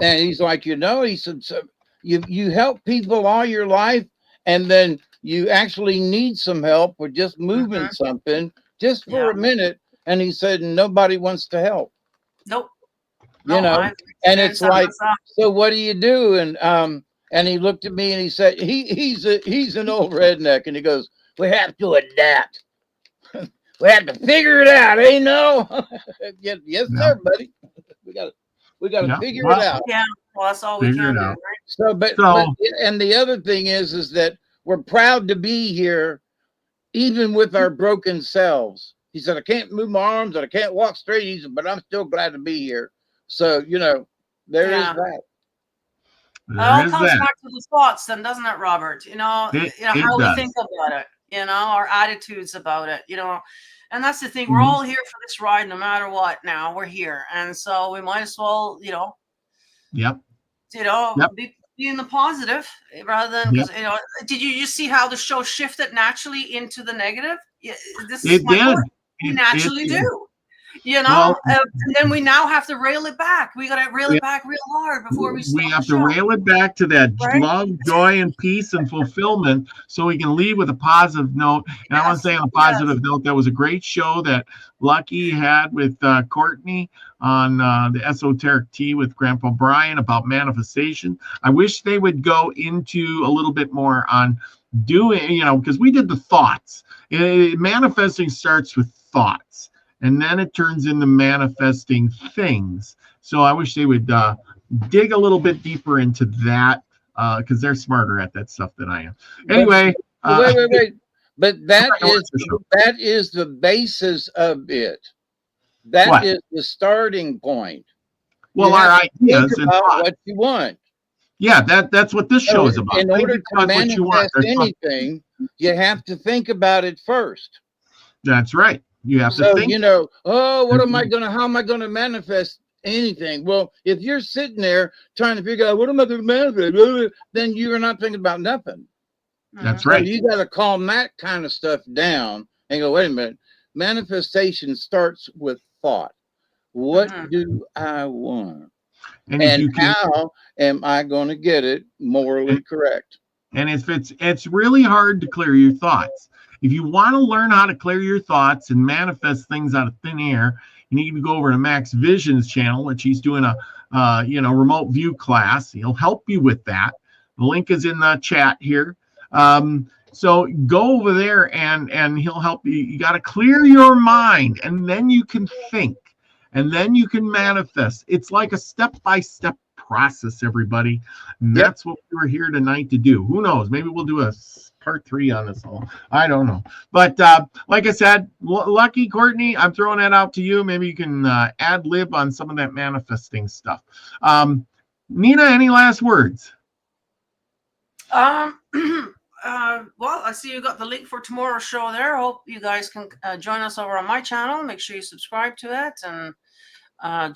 Speaker 2: And he's like, he said, so you help people all your life, and then you actually need some help with just moving something just for a minute. And he said, nobody wants to help.
Speaker 3: Nope.
Speaker 2: And it's like, so what do you do? And he looked at me and he said, he's an old redneck, and he goes, we have to adapt. We have to figure it out, no? Yes,
Speaker 1: Yeah.
Speaker 2: sir, buddy. We got to
Speaker 1: Yeah.
Speaker 2: figure
Speaker 1: Well,
Speaker 2: it out.
Speaker 3: Yeah, well, that's all we
Speaker 1: Figure
Speaker 3: can
Speaker 1: it
Speaker 3: do,
Speaker 1: out.
Speaker 3: right?
Speaker 2: So, but and the other thing is that we're proud to be here, even with our broken selves. He said, I can't move my arms and I can't walk straight. He said, but I'm still glad to be here. So, there is
Speaker 3: Yeah.
Speaker 2: that.
Speaker 3: It all
Speaker 1: There is
Speaker 3: comes
Speaker 1: that.
Speaker 3: back to the thoughts, then, doesn't it, Robert?
Speaker 1: It
Speaker 3: How we
Speaker 1: does.
Speaker 3: think about it, our attitudes about it, and that's the thing. We're
Speaker 1: Mhm.
Speaker 3: all here for this ride, no matter what. Now we're here, and so we might as well,
Speaker 1: Yep.
Speaker 3: be in the positive rather than because Did you just see how the show shifted naturally into the negative? Yeah, this is
Speaker 1: It
Speaker 3: my
Speaker 1: did.
Speaker 3: point. We naturally
Speaker 1: did.
Speaker 3: do.
Speaker 1: Well,
Speaker 3: And then we now have to rail it back. We got to rail it back real hard before we start
Speaker 1: we have
Speaker 3: the
Speaker 1: to
Speaker 3: show.
Speaker 1: rail it back to that
Speaker 3: Right?
Speaker 1: love, joy, and peace and fulfillment so we can leave with a positive note. And I want to say on a positive note, that was a great show that Lucky had with Courtney on the Esoteric Tea with Grandpa Brian about manifestation. I wish they would go into a little bit more on doing, because we did the thoughts. Manifesting starts with thoughts. And then it turns into manifesting things. So I wish they would dig a little bit deeper into that because they're smarter at that stuff than I am. Anyway.
Speaker 2: Wait. But that is the basis of it. That is the starting point.
Speaker 1: Well, our ideas and
Speaker 2: what you want.
Speaker 1: Yeah, that's what this show is about.
Speaker 2: In order to manifest anything, you have to think about it first.
Speaker 1: That's right. You have to think.
Speaker 2: How am I going to manifest anything? Well, if you're sitting there trying to figure out what am I going to manifest, then you're not thinking about nothing.
Speaker 1: That's right.
Speaker 2: So you got to calm that kind of stuff down and go, wait a minute. Manifestation starts with thought. What do I want? And how am I going to get it morally correct?
Speaker 1: And if it's really hard to clear your thoughts. If you want to learn how to clear your thoughts and manifest things out of thin air, you need to go over to Max Vision's channel, which he's doing a remote view class. He'll help you with that. The link is in the chat here. So go over there and he'll help you. You got to clear your mind, and then you can think, and then you can manifest. It's like a step-by-step process, everybody. And that's what we were here tonight to do. Who knows? Maybe we'll do a part 3 on this all. I don't know. But like I said, Lucky, Courtney, I'm throwing that out to you. Maybe you can ad lib on some of that manifesting stuff. Nina, any last words?
Speaker 3: Well, I see you got the link for tomorrow's show there. Hope you guys can join us over on my channel. Make sure you subscribe to it and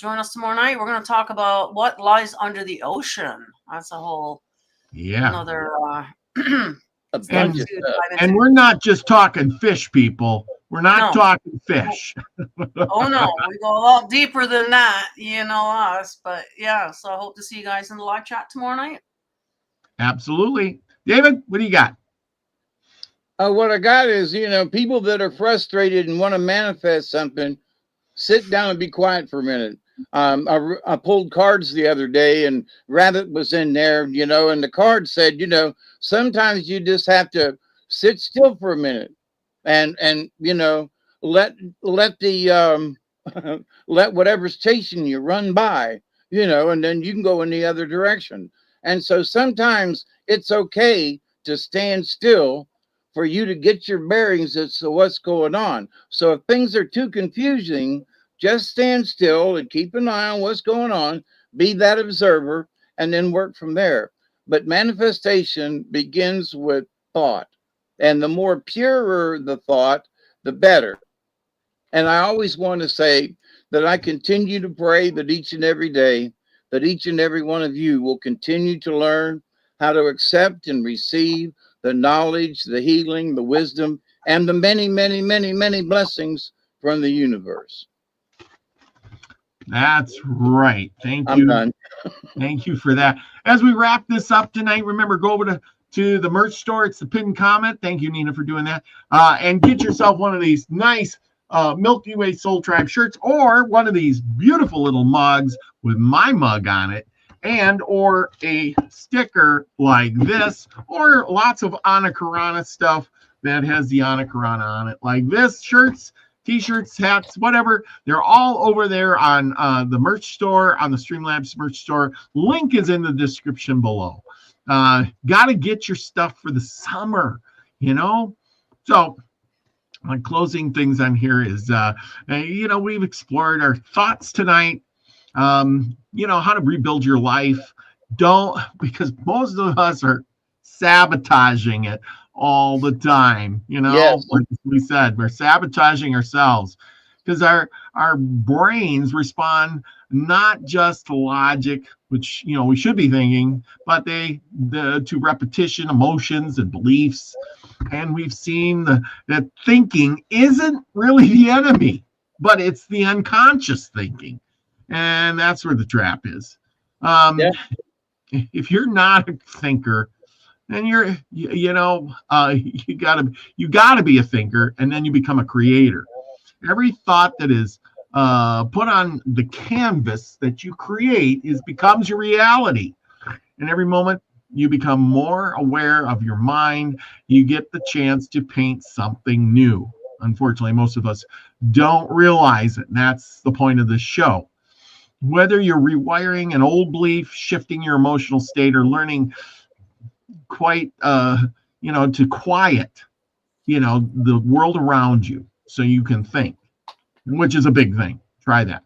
Speaker 3: join us tomorrow night. We're going to talk about what lies under the ocean. That's a whole another
Speaker 1: and we're not just talking fish, people. We're not talking fish.
Speaker 3: Oh no, we go a lot deeper than that, us. But yeah, so I hope to see you guys in the live chat tomorrow night.
Speaker 1: Absolutely. David, what do you got?
Speaker 2: What I got is, people that are frustrated and want to manifest something, sit down and be quiet for a minute. I pulled cards the other day and Rabbit was in there, and the card said, sometimes you just have to sit still for a minute and let the let whatever's chasing you run by, and then you can go in the other direction. And so sometimes it's okay to stand still for you to get your bearings as to what's going on. So if things are too confusing, just stand still and keep an eye on what's going on, be that observer, and then work from there. But manifestation begins with thought. And the more purer the thought, the better. And I always want to say that I continue to pray that each and every day, that each and every one of you will continue to learn how to accept and receive the knowledge, the healing, the wisdom, and the many, many, many, many blessings from the universe.
Speaker 1: That's right. Thank you.
Speaker 2: I'm done.
Speaker 1: Thank you for that. As we wrap this up tonight, remember, go over to the merch store. It's the pinned comment. Thank you, Nina, for doing that. And get yourself one of these nice Milky Way Soul Tribe shirts, or one of these beautiful little mugs with my mug on it, and or a sticker like this, or lots of Anakarana stuff that has the Anakarana on it, like this. Shirts T-shirts, hats, whatever. They're all over there on the merch store, on the Streamlabs merch store. Link is in the description below. Got to get your stuff for the summer, you know? So my closing things on here is, we've explored our thoughts tonight. How to rebuild your life. Because most of us are sabotaging it all the time.
Speaker 2: Yes.
Speaker 1: Like we said, we're sabotaging ourselves because our brains respond not just to logic, which we should be thinking, but to repetition, emotions, and beliefs. And we've seen that thinking isn't really the enemy, but it's the unconscious thinking, and that's where the trap is. If you're not a thinker, then you gotta be a thinker, and then you become a creator. Every thought that is put on the canvas that you create becomes your reality. And every moment you become more aware of your mind, you get the chance to paint something new. Unfortunately, most of us don't realize it, and that's the point of this show. Whether you're rewiring an old belief, shifting your emotional state, or learning to quiet, the world around you so you can think, which is a big thing. Try that.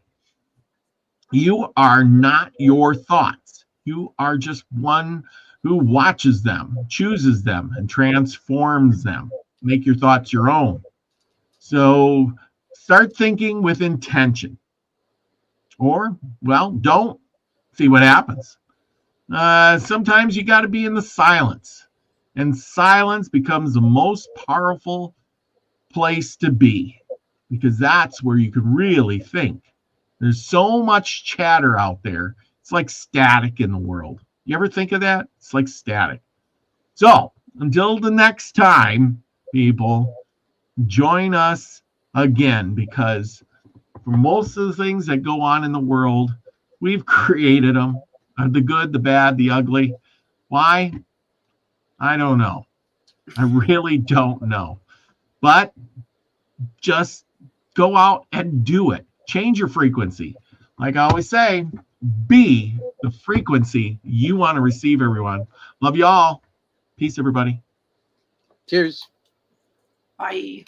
Speaker 1: You are not your thoughts. You are just one who watches them, chooses them, and transforms them. Make your thoughts your own. So start thinking with intention. Or, don't. See what happens. Sometimes you got to be in the silence. And silence becomes the most powerful place to be, because that's where you can really think. There's so much chatter out there. It's like static in the world. You ever think of that? It's like static. So until the next time, people, join us again, because for most of the things that go on in the world, we've created them. The good, the bad, the ugly. Why? I don't know. I really don't know. But just go out and do it. Change your frequency. Like I always say, be the frequency you want to receive, everyone. Love you all. Peace, everybody.
Speaker 2: Cheers.
Speaker 3: Bye.